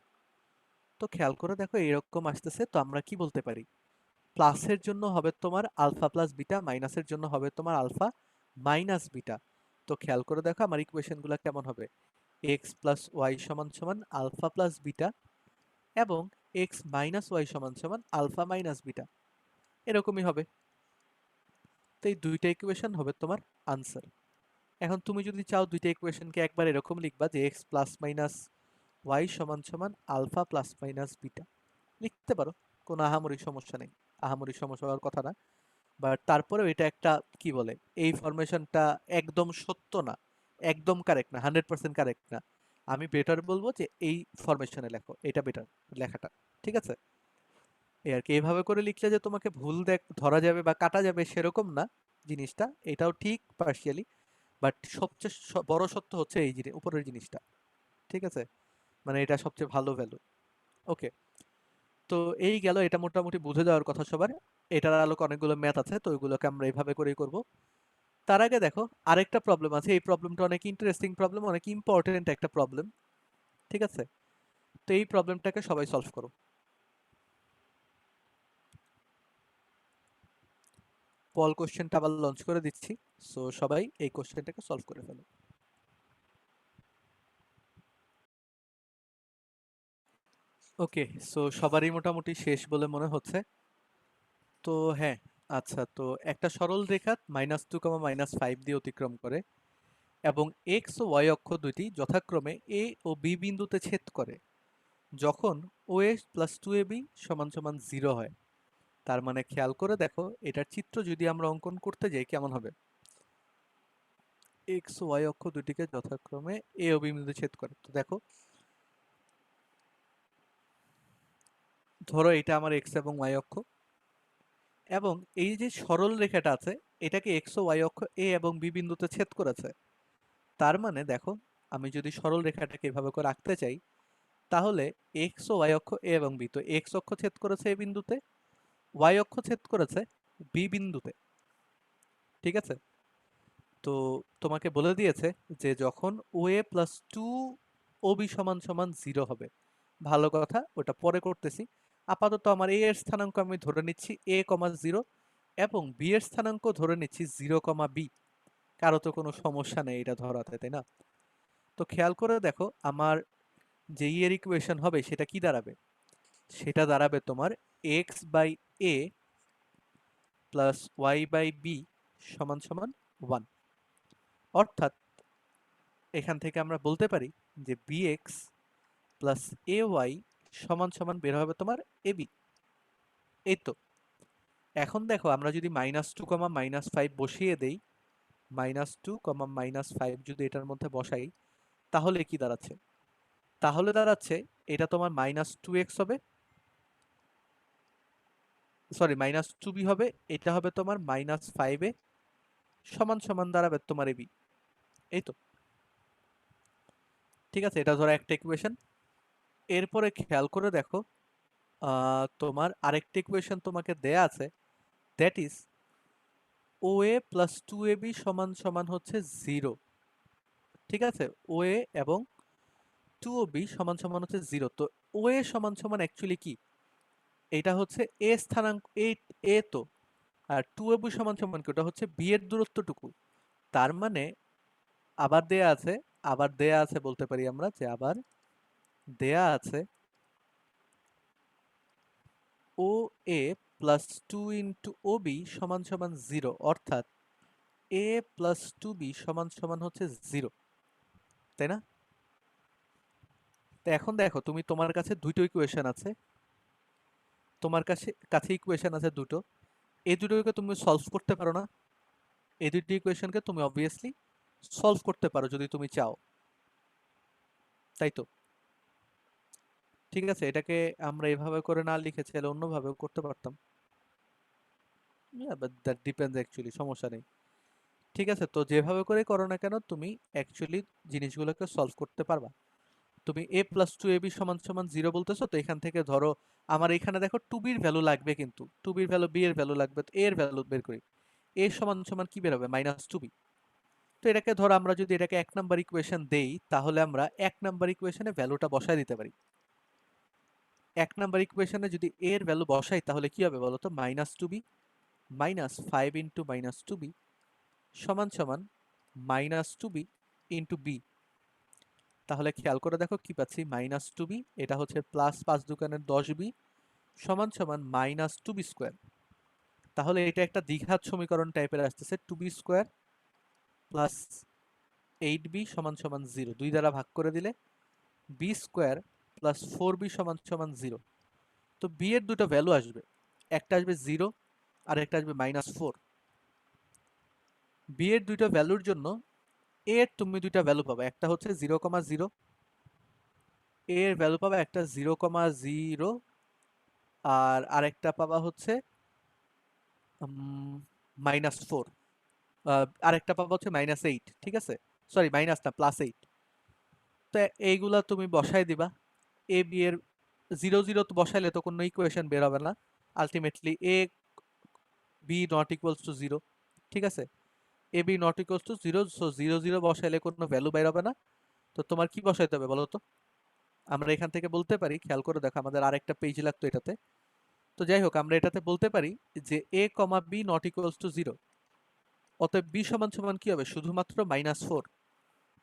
তো খেয়াল করে দেখো এরকম আসতেছে, তো আমরা কি বলতে পারি, প্লাসের জন্য হবে তোমার আলফা প্লাস বিটা, মাইনাসের জন্য হবে তোমার আলফা মাইনাস বিটা। তো খেয়াল করে দেখো আমার ইকুয়েশনগুলো কেমন হবে, এক্স প্লাস ওয়াই সমান সমান আলফা প্লাস বিটা এবং এক্স মাইনাস ওয়াই সমান সমান আলফা মাইনাস বিটা, এরকমই হবে। তো এই দুইটা ইকুয়েশন হবে তোমার আনসার। এখন তুমি যদি চাও দুইটা ইকুয়েশনকে একবার এরকম লিখবা যে এক্স প্লাস মাইনাস ওয়াই সমান সমান আলফা প্লাস মাইনাস বিটা, লিখতে পারো, কোনো আহামরি সমস্যা নেই, আহামরি সমস্যা হওয়ার কথা না। বাট তারপরেও এটা একটা কি বলে, এই ফরমেশনটা একদম সত্য না, একদম কারেক্ট না, 100% কারেক্ট না। আমি বেটার বলবো যে এই ফরমেশনে লেখো, এটা বেটার লেখাটা। ঠিক আছে, এই আর কি। এইভাবে করে লিখলে যে তোমাকে ভুল ধরা যাবে বা কাটা যাবে সেরকম না জিনিসটা, এটাও ঠিক পার্শিয়ালি। বাট সবচেয়ে বড় সত্য হচ্ছে এই উপরের জিনিসটা। ঠিক আছে, মানে এটা সবচেয়ে ভালো ভ্যালু। ওকে, তো এই গেল, এটা মোটামুটি বুঝে যাওয়ার কথা সবার। এটার আলোকে অনেকগুলো ম্যাথ আছে, তো ওইগুলোকে আমরা এইভাবে করেই করব। তার আগে দেখো আরেকটা প্রবলেম আছে, এই প্রবলেমটা অনেক ইন্টারেস্টিং প্রবলেম, অনেক ইম্পর্টেন্ট একটা প্রবলেম। ঠিক আছে, তো এই প্রবলেমটাকে সবাই সলভ করো। পল কোশ্চেনটা আবার লঞ্চ করে দিচ্ছি, সো সবাই এই কোশ্চেনটাকে সলভ করে ফেলো। ওকে, সো সবারই মোটামুটি শেষ বলে মনে হচ্ছে। তো হ্যাঁ, আচ্ছা, তো একটা সরল রেখা -2, -5 দিয়ে অতিক্রম করে এবং এক্স ও ওয়াই অক্ষ দুইটি যথাক্রমে এ ও বি বিন্দুতে ছেদ করে যখন ও এ প্লাস 2ab সমান সমান 0 হয়। তার মানে খেয়াল করে দেখো, এটার চিত্র যদি আমরা অঙ্কন করতে যাই কেমন হবে। এক্স ও ওয়াই অক্ষ দুটিকে যথাক্রমে এ ও বি বিন্দুতে ছেদ করে। তো দেখো, ধরো এটা আমার এক্স এবং ওয়াই অক্ষ, এবং এই যে সরল রেখাটা আছে এটাকে এক্স ও ওয়াই অক্ষ এ এবং বি বিন্দুতে ছেদ করেছে। তার মানে দেখো, আমি যদি সরল রেখাটাকে এভাবে করে আঁকতে চাই, তাহলে এক্স ও ওয়াই অক্ষ এ এবং বি, তো এক্স অক্ষ ছেদ করেছে এ বিন্দুতে, ওয়াই অক্ষ ছেদ করেছে বি বিন্দুতে। ঠিক আছে, তো তোমাকে বলে দিয়েছে যে যখন ও এ প্লাস 2 সমান সমান 0 হবে। ভালো কথা, ওটা পরে করতেছি। আপাতত আমার এ এর স্থানাঙ্ক আমি ধরে নিচ্ছি a,0 এবং বি এর স্থানাঙ্ক ধরে নিচ্ছি 0,b। কারো তো কোনো সমস্যা নেই এটা ধরাতে, তাই না? তো খেয়াল করে দেখো, আমার যে এর ইকুয়েশন হবে সেটা কি দাঁড়াবে? সেটা দাঁড়াবে তোমার x by A plus y by b সমান সমান 1। অর্থাৎ এখান থেকে আমরা বলতে পারি যে bx প্লাস এ ওয়াই সমান সমান বের হবে তোমার এবি। এই তো। এখন দেখো, আমরা যদি -2, বসিয়ে দেই, -2, যদি এটার মধ্যে বসাই, তাহলে কি দাঁড়াচ্ছে? তাহলে দাঁড়াচ্ছে এটা তোমার -2x হবে, সরি -2b হবে, এটা হবে তোমার -5a সমান সমান দাঁড়াবে তোমার এবি। এই তো। ঠিক আছে, এটা ধরো একটা ইকুয়েশন। এরপরে খেয়াল করে দেখো, তোমার আরেকটা ইকুয়েশন তোমাকে দেয়া আছে, that is O A plus 2ab সমান সমান হচ্ছে 0। ঠিক আছে, ও এ এবং 2b সমান সমান হচ্ছে 0। তো ও এ সমান সমান অ্যাকচুয়ালি কি? এটা হচ্ছে এ স্থানাঙ্ক, এ তো। আর 2ab সমান সমান কি? ওটা হচ্ছে বি এর দূরত্বটুকু। তার মানে আবার দেয়া আছে বলতে পারি আমরা যে আবার দেয়া আছে ও এ প্লাস 2 * OB সমান 0, অর্থাৎ এ প্লাস 2b সমান সমান হচ্ছে 0, তাই না? তো এখন দেখো, তোমার কাছে দুটো ইকুয়েশন আছে, তোমার কাছে কাছে ইকুয়েশন আছে দুটো। এই দুটোকে তুমি সলভ করতে পারো না? এই দুটো ইকুয়েশনকে তুমি অবভিয়াসলি সলভ করতে পারো যদি তুমি চাও, তাই তো? ঠিক আছে, এটাকে আমরা এভাবে করে না লিখে চাইলে অন্যভাবেও করতে পারতাম। বাট দ্যাট ডিপেন্ডস অ্যাকচুয়ালি, সমস্যা নেই। ঠিক আছে, তো যেভাবে করে করো না কেন তুমি অ্যাকচুয়ালি জিনিসগুলোকে সলভ করতে পারবা। তুমি a প্লাস 2ab সমান সমান 0 বলতেছো, তো এখান থেকে ধরো আমার এখানে দেখো 2b এর ভ্যালু লাগবে, কিন্তু 2b এর ভ্যালু b এর ভ্যালু লাগবে, তো a এর ভ্যালু বের করি। a সমান সমান কি বের হবে? -2b। তো এটাকে ধরো আমরা যদি এটাকে 1 নাম্বার ইকুয়েশন দেই, তাহলে আমরা 1 নাম্বার ইকুয়েশনে ভ্যালুটা বসায় দিতে পারি। 1 নাম্বার ইকুয়েশনে যদি a এর ভ্যালু বসাই তাহলে কি হবে বলো তো? -2b -5 * -2b সমান সমান -2b * b। তাহলে খেয়াল করে দেখো কি পাচ্ছি, -2b, এটা হচ্ছে প্লাস 5 দুগুণে 10b সমান সমান -2b²। তাহলে এটা একটা দ্বিঘাত সমীকরণ টাইপের আসতেছে, 2b² প্লাস 8b সমান সমান 0, 2 দ্বারা ভাগ করে দিলে b² প্লাস 4b সমান সমান 0। তো b এর দুটো ভ্যালু আসবে, একটা আসবে 0 আর একটা আসবে -4। বি এর দুইটা ভ্যালুর জন্য এ এর তুমি দুইটা ভ্যালু পাবে, একটা হচ্ছে 0,0, এ এর ভ্যালু পাবে একটা 0,0, আর আরেকটা পাবা হচ্ছে -4, আরেকটা পাবা হচ্ছে -8, ঠিক আছে? সরি, মাইনাস না, +8। তো এইগুলা তুমি বসাই দিবা। এ বি এর 0 0 তো বসাইলে তো কোনো ইকুয়েশন বের হবে না, ultimately A B not equals to 0, ঠিক আছে? A B not equals to 0, so 0 0 বসাইলে কোনো ভ্যালু বের হবে না। তো তোমার কি বসাইতে হবে বলো তো? আমরা এখান থেকে বলতে পারি, খেয়াল করে দেখো, আমাদের আরেকটা পেজ লাগতো এটাতে। তো যাই হোক, আমরা এটাতে বলতে পারি যে এ কমা বি নট ইকুয়ালস টু 0, অতএব বি সমান সমান কি হবে? শুধুমাত্র -4।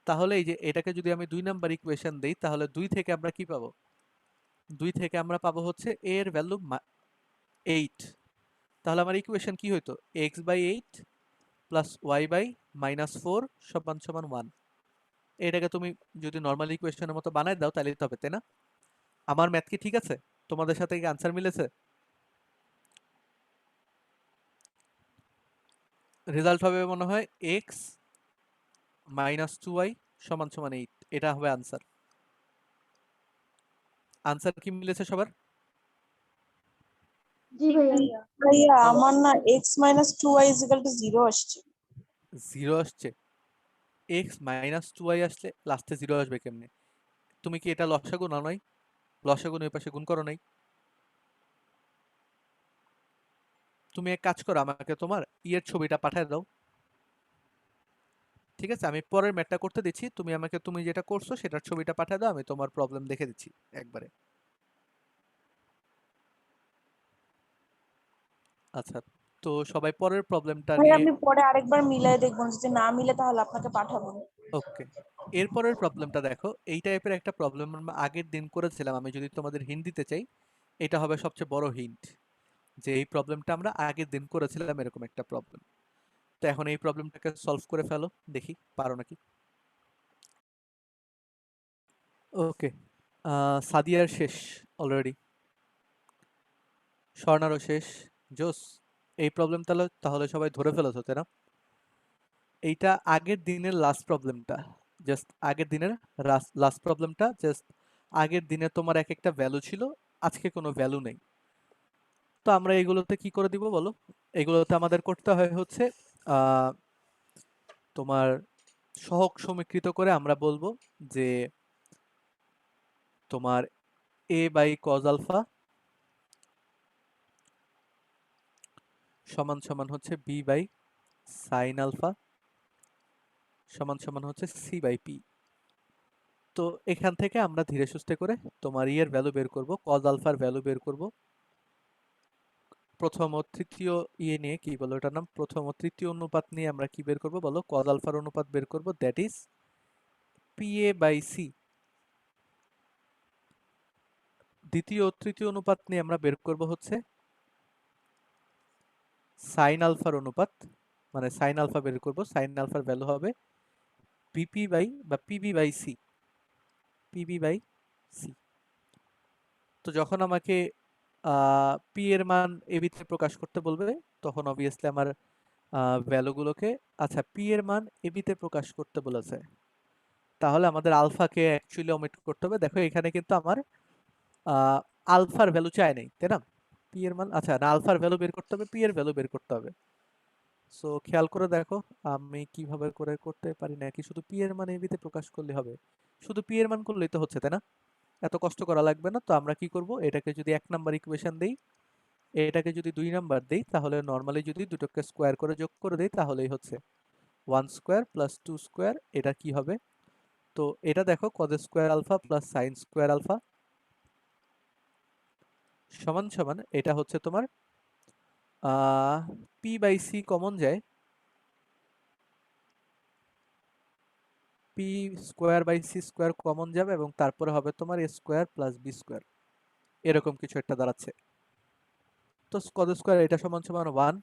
তাহলে এই যে এটাকে যদি আমি 2 নাম্বার ইকুয়েশন দেই, তাহলে 2 থেকে আমরা কি পাবো? 2 থেকে আমরা পাবো হচ্ছে a এর ভ্যালু 8। তাহলে আমার ইকুয়েশন কি হইতো? x/8 প্লাস y/-4 সমান সমান 1। এটাকে তুমি যদি নর্মাল ইকুয়েশনের মতো বানাই দাও তাহলে তো হবে, তাই না? আমার ম্যাথ কি ঠিক আছে? তোমাদের সাথে কি আনসার মিলেছে? রেজাল্ট হবে মনে হয় x - 2y সমান সমান 8, এটা হবে আনসার। আনসার কি মিলেছে সবার? জি ভাইয়া। ভাইয়া বলো। আমার না x - 2y = 0 আসছে। 0 আসছে? x - 2y আসলে লাস্টে 0 আসবে কেমনে? তুমি কি এটা লসাগু না নয়? লসাগু ওই পাশে গুণ করো নাই? তুমি এক কাজ করো, আমাকে তোমার ইয়ের ছবিটা পাঠিয়ে দাও, ঠিক আছে? আমি পরের ম্যাথটা করতে দিচ্ছি, তুমি আমাকে তুমি যেটা করছো সেটার ছবিটা পাঠিয়ে দাও, আমি তোমার প্রবলেম দেখে দিচ্ছি একবারে। আচ্ছা, তো সবাই পরের প্রবলেমটা ভাই নিয়ে। আমি পরে আরেকবার মিলাই দেখবো, যদি না মিলে তাহলে আপনাকে পাঠাবো। ওকে, এরপরের প্রবলেমটা দেখো। এই টাইপের একটা প্রবলেম আমরা আগের দিন করেছিলাম, আমি যদি তোমাদের হিন্ট দিতে চাই, এটা হবে সবচেয়ে বড় হিন্ট, যে এই প্রবলেমটা আমরা আগের দিন করেছিলাম এরকম একটা প্রবলেম। তো এখন এই প্রবলেমটাকে সলভ করে ফেলো, দেখি পারো নাকি। ওকে, সাদিয়ার শেষ অলরেডি, স্বর্ণারও শেষ। জোস। এই প্রবলেম তাহলে তাহলে সবাই ধরে ফেলেছো, তাই না? এইটা আগের দিনের লাস্ট প্রবলেমটা, জাস্ট আগের দিনের লাস্ট প্রবলেমটা, জাস্ট আগের দিনে তোমার এক একটা ভ্যালু ছিল, আজকে কোনো ভ্যালু নেই। তো আমরা এগুলোতে কি করে দিব বলো? এগুলোতে আমাদের করতে হয় হচ্ছে আহ, তোমার সহগ সমীকৃত করে আমরা বলবো যে তোমার a/cos আলফা সমান সমান হচ্ছে b/sin আলফা সমান সমান হচ্ছে c/p। তো এখান থেকে আমরা ধীরে সুস্থে করে তোমার ইয়ের ভ্যালু বের করব, cos আলফার ভ্যালু বের করব। প্রথম ও তৃতীয় ইয়ে নিয়ে, কি বলো এটার নাম, প্রথম ও তৃতীয় অনুপাত নিয়ে আমরা কি বের করব বলো? cos আলফার অনুপাত বের করব, দ্যাট ইজ pa/c। দ্বিতীয় ও তৃতীয় অনুপাত নিয়ে আমরা বের করব হচ্ছে সাইন আলফার অনুপাত, মানে সাইন আলফা বের করব, সাইন আলফার ভ্যালু হবে pb/c। তো যখন আমাকে পি এর মান এবিতে প্রকাশ করতে বলবে, তখন অবভিয়াসলি আমার ভ্যালুগুলোকে, আচ্ছা পি এর মান এবিতে প্রকাশ করতে বলেছে, তাহলে আমাদের আলফাকে অ্যাকচুয়ালি ওমিট করতে হবে। দেখো এখানে কিন্তু আমার আলফার ভ্যালু চাই নাই, তাই না? পি এর মান, আচ্ছা না, আলফার ভ্যালু বের করতে হবে, পি এর ভ্যালু বের করতে হবে। সো খেয়াল করে দেখো আমি কিভাবে করে করতে পারি, নাকি শুধু পি এর মান এবিতে প্রকাশ করলে হবে? শুধু পি এর মান করলেই তো হচ্ছে, তাই না? এত কষ্ট করা লাগবে না। তো আমরা কি করব, এটাকে যদি 1 নাম্বার ইকুয়েশন দেই, এটাকে যদি 2 নাম্বার দেই, তাহলে নর্মালি যদি দুটোকে স্কোয়ার করে যোগ করে দেই তাহলেই হচ্ছে 1 স্কোয়ার প্লাস 2 স্কোয়ার, এটা কি হবে? তো এটা দেখো cos square alpha plus sine square alpha সমান সমান, এটা হচ্ছে তোমার p/c কমন যায়, p square by c square common যাবে, এবং তারপরে হবে তোমার a square plus b square, এরকম কিছু একটা দাঁড়াচ্ছে। তো cos স্কোয়ার এটা সমান সমান 1,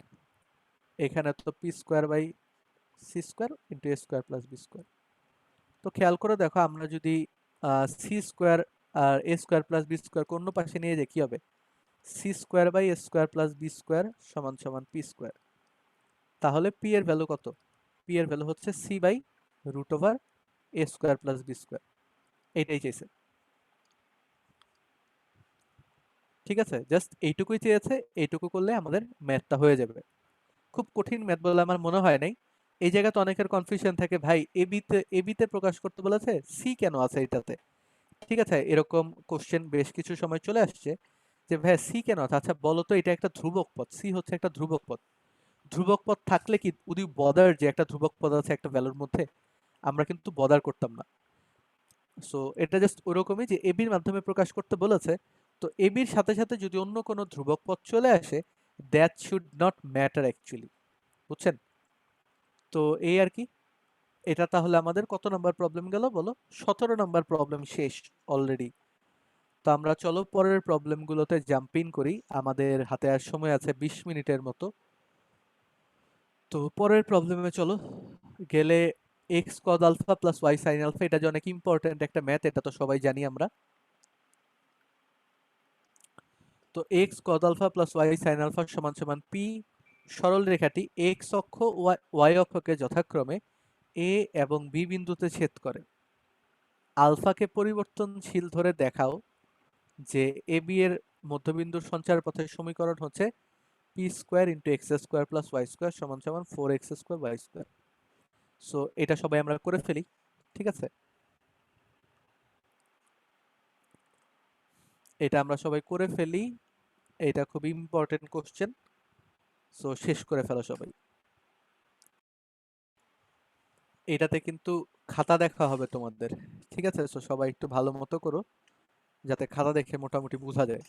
এখানে তো p square by c square into a square plus b square. তো খেয়াল করে দেখো, আমরা যদি সি স্কোয়ার আর a square plus b square অন্য পাশে নিয়ে যাই কি হবে? C square by a square plus b square সমান সমান পি স্কোয়ার। তাহলে পি এর ভ্যালু কত? পি এর ভ্যালু হচ্ছে c by root over a square plus b square, এইটাই চাইছে। ঠিক আছে, জাস্ট এইটুকুই চেয়েছে, এইটুকু করলে আমাদের ম্যাথটা হয়ে যাবে। খুব কঠিন ম্যাথ বলে আমার মনে হয় নাই। এই জায়গাতে অনেকের কনফিউশন থাকে, ভাই এবিতে প্রকাশ করতে বলেছে, সি কেন আছে এটাতে? ঠিক আছে, এরকম কোশ্চেন বেশ কিছু সময় চলে আসছে যে ভাই সি কেন আছে? আচ্ছা বলো তো, এটা একটা ধ্রুবক পদ, সি হচ্ছে একটা ধ্রুবক পদ। ধ্রুবক পদ থাকলে কি উদি বদার যে একটা ধ্রুবক পদ আছে একটা ভ্যালুর মধ্যে, আমরা কিন্তু বদার করতাম না। সো এটা জাস্ট ওরকমই যে এবির মাধ্যমে প্রকাশ করতে বলেছে, তো এবির সাথে সাথে যদি অন্য কোনো ধ্রুবক পদ চলে আসে, that should not matter actually, বুঝছেন? তো এই আর কি। এটা তাহলে আমাদের কত নাম্বার প্রবলেম গেল বলো? 17 নাম্বার প্রবলেম শেষ অলরেডি। তো আমরা চলো পরের প্রবলেমগুলোতে জাম্প ইন করি, আমাদের হাতে আর সময় আছে 20 মিনিটের মতো। তো পরের প্রবলেমে চলো গেলে, x cos alpha plus y sine alpha, এটা যে অনেক ইম্পর্টেন্ট একটা ম্যাথ, এটা তো সবাই জানি আমরা। তো x cos alpha plus y sine alpha সমান সমান পি। সরল রেখাটি এক্স অক্ষ ওয়াই অক্ষকে যথাক্রমে এ এবং বি বিন্দুতে ছেদ করে। আলফাকে পরিবর্তনশীল ধরে দেখাও যে এ বি এর মধ্যবিন্দুর সঞ্চার পথের সমীকরণ হচ্ছে p square into x square plus y square সমান সমান 4x square Y square. So এটা সবাই আমরা করে ফেলি, ঠিক আছে? এটা আমরা সবাই করে ফেলি, এটা খুব ইম্পর্টেন্ট কোশ্চেন। সো শেষ করে ফেলো সবাই। এটাতে কিন্তু খাতা দেখা হবে তোমাদের, ঠিক আছে? সো সবাই একটু ভালো মতো করো, যাতে খাতা দেখে মোটামুটি বোঝা যায়।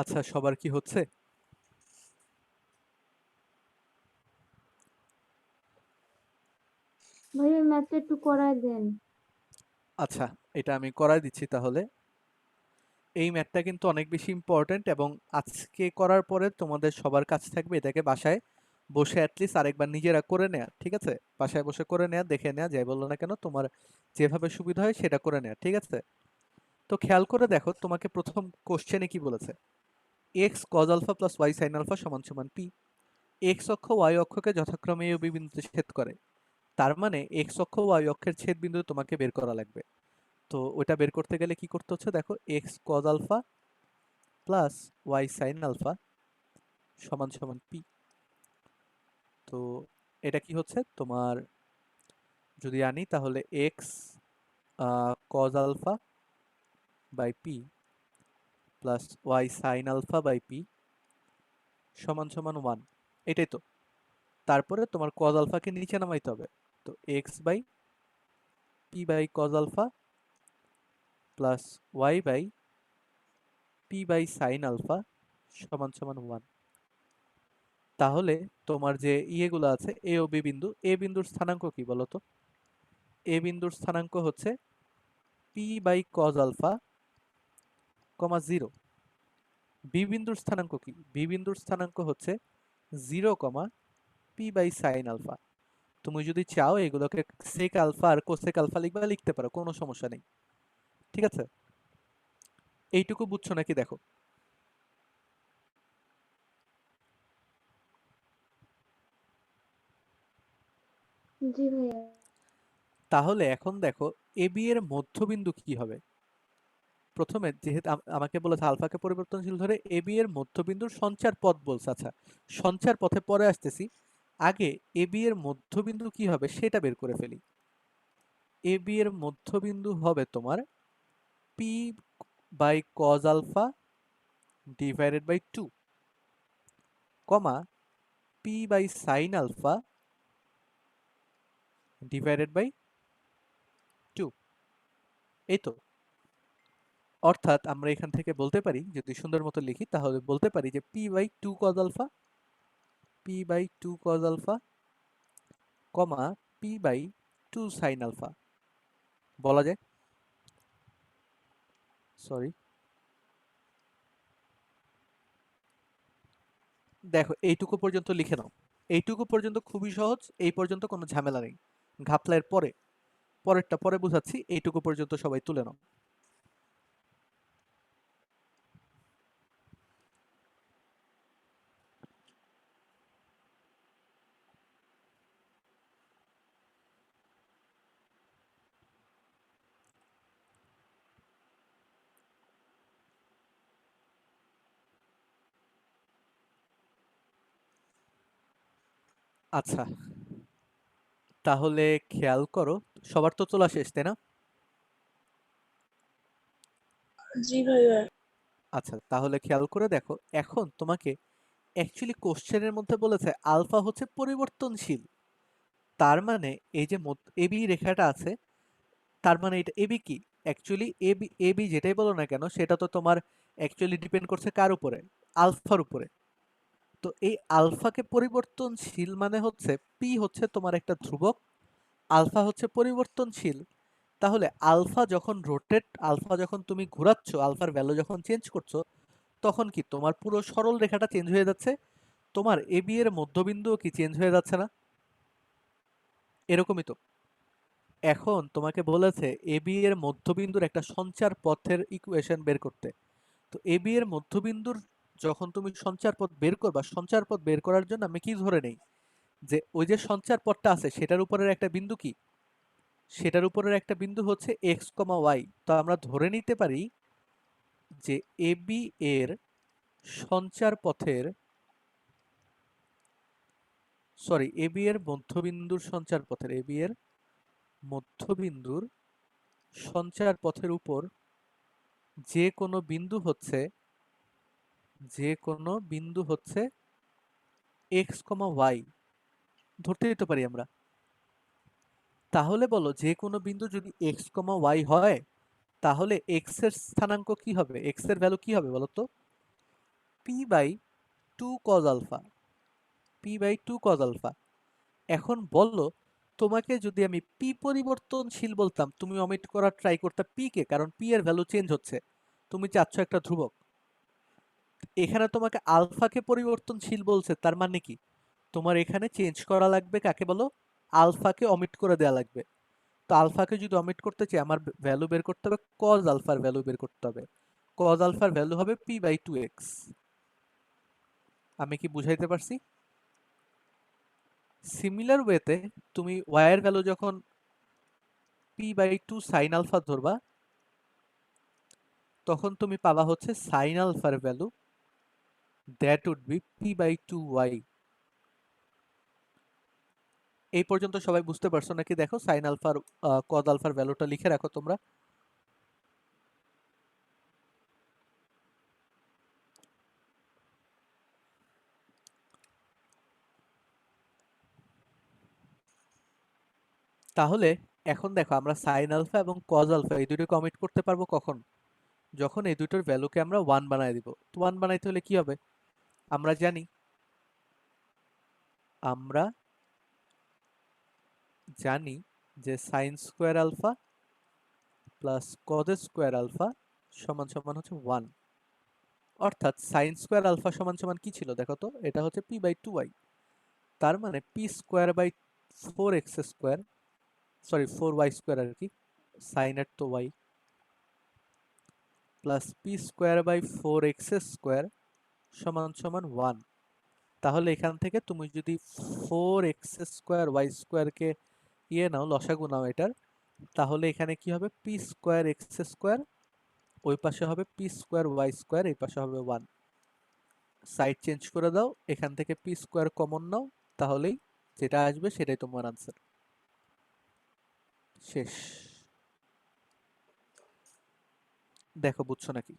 আচ্ছা, সবার কি হচ্ছে? ভাইয়া ম্যাথটা একটু করায় দেন। আচ্ছা, এটা আমি করাই দিচ্ছি তাহলে। এই ম্যাথটা কিন্তু অনেক বেশি ইম্পর্ট্যান্ট, এবং আজকে করার পরে তোমাদের সবার কাছে থাকবে এটাকে বাসায় বসে অ্যাটলিস্ট আরেকবার নিজেরা করে নেয়া, ঠিক আছে? বাসায় বসে করে নেয়া, দেখে নেয়া, যাই বললো না কেন তোমার যেভাবে সুবিধা হয় সেটা করে নেয়া, ঠিক আছে? তো খেয়াল করে দেখো, তোমাকে প্রথম কোশ্চেনে কি বলেছে? X cos alpha plus y sine alpha সমান সমান পি। এক্স অক্ষ ওয়াই অক্ষকে যথাক্রমে এ ও বি বিন্দুতে ছেদ করে। তার মানে এক্স অক্ষ ওয়াই অক্ষের ছেদ বিন্দু তোমাকে বের করা লাগবে। তো ওটা বের করতে গেলে কি করতে হচ্ছে দেখো, x cos alpha plus y sine alpha সমান সমান পি। তো এটা কি হচ্ছে তোমার, যদি আনি তাহলে x cos alpha by p plus y sine alpha by p সমান সমান 1, এটাই তো। তারপরে তোমার কজ আলফাকে নিচে নামাইতে হবে, তো x by p by cos alpha plus y by p by sine alpha সমান সমান 1। তাহলে তোমার যে ইয়েগুলো আছে এ ও বি বিন্দু, এ বিন্দুর স্থানাঙ্ক কি বলো তো? এ বিন্দুর স্থানাঙ্ক হচ্ছে p by cos alpha comma 0। B বিন্দুর স্থানাঙ্ক কি? বি বিন্দুর স্থানাঙ্ক হচ্ছে 0 comma p by sine alpha. তুমি যদি চাও এগুলোকে সেক আলফা আর কোসেক আলফা লিখবা, লিখতে পারো, কোনো সমস্যা নেই, ঠিক আছে? এইটুকু বুঝছো নাকি দেখো? জি ভাইয়া। তাহলে এখন দেখো এবি এর মধ্যবিন্দু কি হবে। প্রথমে যেহেতু আমাকে বলেছে আলফাকে পরিবর্তনশীল ধরে এবি এর মধ্যবিন্দুর সঞ্চার পথ বলছে। আচ্ছা, সঞ্চার পথে পরে আসতেছি, আগে এবি এর মধ্যবিন্দু কি হবে সেটা বের করে ফেলি। এবি এর মধ্যবিন্দু হবে তোমার p by cos alpha divided by 2 comma p by sine alpha divided by 2, এই তো। অর্থাৎ আমরা এখান থেকে বলতে পারি, যদি সুন্দর মতো লিখি তাহলে বলতে পারি যে p by 2 cos alpha, p by 2 cos alpha comma p by 2 sine alpha বলা যায়। সরি, দেখো এইটুকু পর্যন্ত লিখে নাও। এইটুকু পর্যন্ত খুবই সহজ, এই পর্যন্ত কোনো ঝামেলা নেই। ঘাপলার পরে, পরেরটা পরে বুঝাচ্ছি, এইটুকু পর্যন্ত সবাই তুলে নাও। আচ্ছা, তাহলে খেয়াল করো, সবার তো তোলা শেষ তাই না? জি ভাইয়া। আচ্ছা, তাহলে খেয়াল করে দেখো, এখন তোমাকে অ্যাকচুয়ালি কোশ্চেনের মধ্যে বলেছে আলফা হচ্ছে পরিবর্তনশীল। তার মানে এই যে এবি রেখাটা আছে, তার মানে এটা এবি কি? অ্যাকচুয়ালি এবি এবি যেটাই বলো না কেন, সেটা তো তোমার অ্যাকচুয়ালি ডিপেন্ড করছে কার উপরে? আলফার উপরে। তো এই আলফাকে পরিবর্তনশীল মানে হচ্ছে পি হচ্ছে তোমার একটা ধ্রুবক, আলফা হচ্ছে পরিবর্তনশীল। তাহলে আলফা যখন তুমি ঘোরাচ্ছ, আলফার ভ্যালু যখন চেঞ্জ করছো, তখন কি তোমার পুরো সরল রেখাটা চেঞ্জ হয়ে যাচ্ছে? তোমার এবি এর মধ্যবিন্দুও কি চেঞ্জ হয়ে যাচ্ছে না? এরকমই তো। এখন তোমাকে বলেছে এবি এর মধ্যবিন্দুর একটা সঞ্চার পথের ইকুয়েশন বের করতে। তো এবি এর মধ্যবিন্দুর যখন তুমি সঞ্চার পথ বের করবা, সঞ্চার পথ বের করার জন্য আমি কি ধরে নেই, যে ওই যে সঞ্চার পথটা আছে সেটার উপরের একটা বিন্দু কি? সেটার উপরের একটা বিন্দু হচ্ছে এক্স কমা ওয়াই। তো আমরা ধরে নিতে পারি যে এবি এর সঞ্চার পথের, সরি, এবি এর মধ্যবিন্দুর সঞ্চার পথের, এবি এর মধ্যবিন্দুর সঞ্চার পথের উপর যে কোনো বিন্দু হচ্ছে এক্স কমা ওয়াই ধরতে দিতে পারি আমরা। তাহলে বলো, যে কোনো বিন্দু যদি এক্স কমা ওয়াই হয়, তাহলে এক্স এর স্থানাঙ্ক কি হবে? এক্স এর ভ্যালু কি হবে বলো তো? P by two cos alpha, p by two cos alpha. এখন বলো, তোমাকে যদি আমি পি পরিবর্তনশীল বলতাম, তুমি অমিট করার ট্রাই করতে পি কে, কারণ পি এর ভ্যালু চেঞ্জ হচ্ছে, তুমি চাচ্ছ একটা ধ্রুবক। এখানে তোমাকে আলফাকে পরিবর্তনশীল বলছে, তার মানে কি তোমার এখানে চেঞ্জ করা লাগবে কাকে বলো? আলফাকে অমিট করে দেওয়া লাগবে। তো আলফাকে যদি অমিট করতে চাই, আমার ভ্যালু বের করতে হবে, কজ আলফার ভ্যালু বের করতে হবে। কজ আলফার ভ্যালু হবে পি বাই টু এক্স। আমি কি বুঝাইতে পারছি? সিমিলার ওয়েতে তুমি ওয়াই এর ভ্যালু যখন p by two sine alpha ধরবা, তখন তুমি পাবা হচ্ছে সাইন আলফার value, that would be p by two y. এই পর্যন্ত সবাই বুঝতে পারছো নাকি? দেখো, সাইন আলফার কজ আলফার ভ্যালুটা লিখে রাখো তোমরা। তাহলে এখন দেখো, আমরা সাইন আলফা এবং কজ আলফা এই দুটো কমিট করতে পারবো কখন? যখন এই দুটোর ভ্যালুকে আমরা ওয়ান বানায় দিব। তো ওয়ান বানাইতে হলে কি হবে? আমরা জানি যে sine square alpha plus cos square alpha সমান সমান হচ্ছে ওয়ান। অর্থাৎ সাইন স্কোয়ার আলফা সমান সমান কি ছিল দেখো তো? এটা হচ্ছে পি বাই টু ওয়াই। তার মানে P square by four X square, sorry four Y square আর কি, সাইনের তো Y, plus P square by four X square সমান সমান ওয়ান। তাহলে এখান থেকে তুমি যদি ফোর এক্স স্কোয়ার ওয়াই স্কোয়ারকে নাও, লসাগু নাও এটার, তাহলে এখানে কি হবে? পি স্কোয়ার এক্স স্কোয়ার, ওই পাশে হবে পি স্কোয়ার ওয়াই স্কোয়ার, এই পাশে হবে ওয়ান। সাইড চেঞ্জ করে দাও, এখান থেকে পি স্কোয়ার কমন নাও, তাহলেই যেটা আসবে সেটাই তোমার আনসার। শেষ। দেখো বুঝছো নাকি?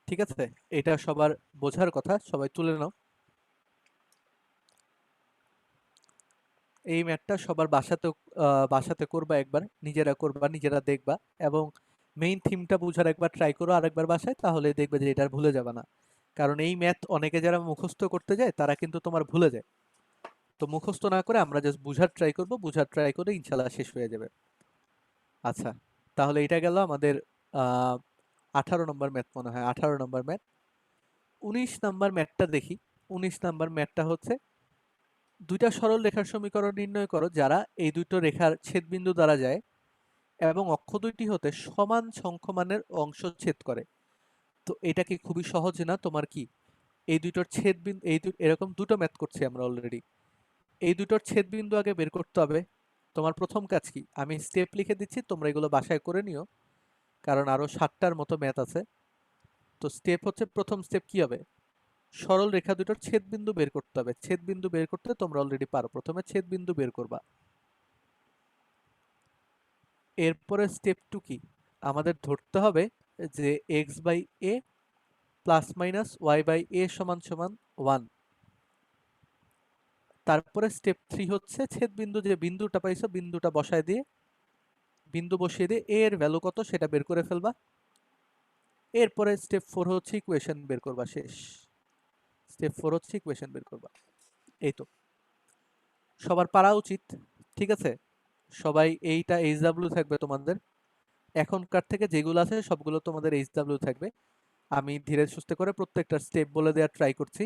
ঠিক আছে, এটা সবার বোঝার কথা, সবাই তুলে নাও। এই ম্যাথটা সবার বাসাতে করবা, একবার নিজেরা করবা, নিজেরা দেখবা, এবং মেইন থিমটা বুঝার একবার ট্রাই করো আরেকবার বাসায়, তাহলে দেখবে যে এটা আর ভুলে যাবে না। কারণ এই ম্যাথ অনেকে যারা মুখস্থ করতে যায় তারা কিন্তু তোমার ভুলে যায়। তো মুখস্থ না করে আমরা জাস্ট বুঝার ট্রাই করব, বুঝার ট্রাই করে ইনশাল্লাহ শেষ হয়ে যাবে। আচ্ছা, তাহলে এটা গেল আমাদের 18 নম্বর ম্যাথ, মনে হয় 18 নম্বর ম্যাথ। 19 নাম্বার ম্যাথটা দেখি। 19 নাম্বার ম্যাথটা হচ্ছে দুইটা সরল রেখার সমীকরণ নির্ণয় করো যারা এই দুটো রেখার ছেদবিন্দু দ্বারা যায় এবং অক্ষ দুইটি হতে সমান সংখ্যমানের অংশ ছেদ করে। তো এটা কি খুবই সহজ না? তোমার কি এই দুটোর ছেদবিন্দু, এরকম দুটো ম্যাথ করছি আমরা অলরেডি, এই দুটোর ছেদবিন্দু আগে বের করতে হবে। তোমার প্রথম কাজ কি, আমি স্টেপ লিখে দিচ্ছি, তোমরা এগুলো বাসায় করে নিও, কারণ আরো 7টার মতো ম্যাথ আছে। তো স্টেপ হচ্ছে, প্রথম স্টেপ কি হবে, সরল রেখা দুটোর ছেদবিন্দু বের করতে হবে। ছেদবিন্দু বের করতে তোমরা অলরেডি পারো, প্রথমে ছেদবিন্দু বের করবা। এরপরে স্টেপ 2 কি, আমাদের ধরতে হবে যে X by A plus minus Y by A সমান সমান 1। তারপরে স্টেপ 3 হচ্ছে ছেদবিন্দু, যে বিন্দুটা পাইছো বিন্দুটা বসায় দিয়ে, বিন্দু বসিয়ে দিয়ে এ এর ভ্যালু কত সেটা বের করে ফেলবা। এরপরে স্টেপ 4 হচ্ছে ইকুয়েশন বের করবা, শেষ। স্টেপ 4 হচ্ছে ইকুয়েশন বের করবা। এই তো সবার পারা উচিত, ঠিক আছে? সবাই এইটা এইচডব্লিউ থাকবে তোমাদের, এখনকার থেকে যেগুলো আছে সবগুলো তোমাদের এইচডব্লিউ থাকবে। আমি ধীরে সুস্থে করে প্রত্যেকটা স্টেপ বলে দেওয়ার ট্রাই করছি,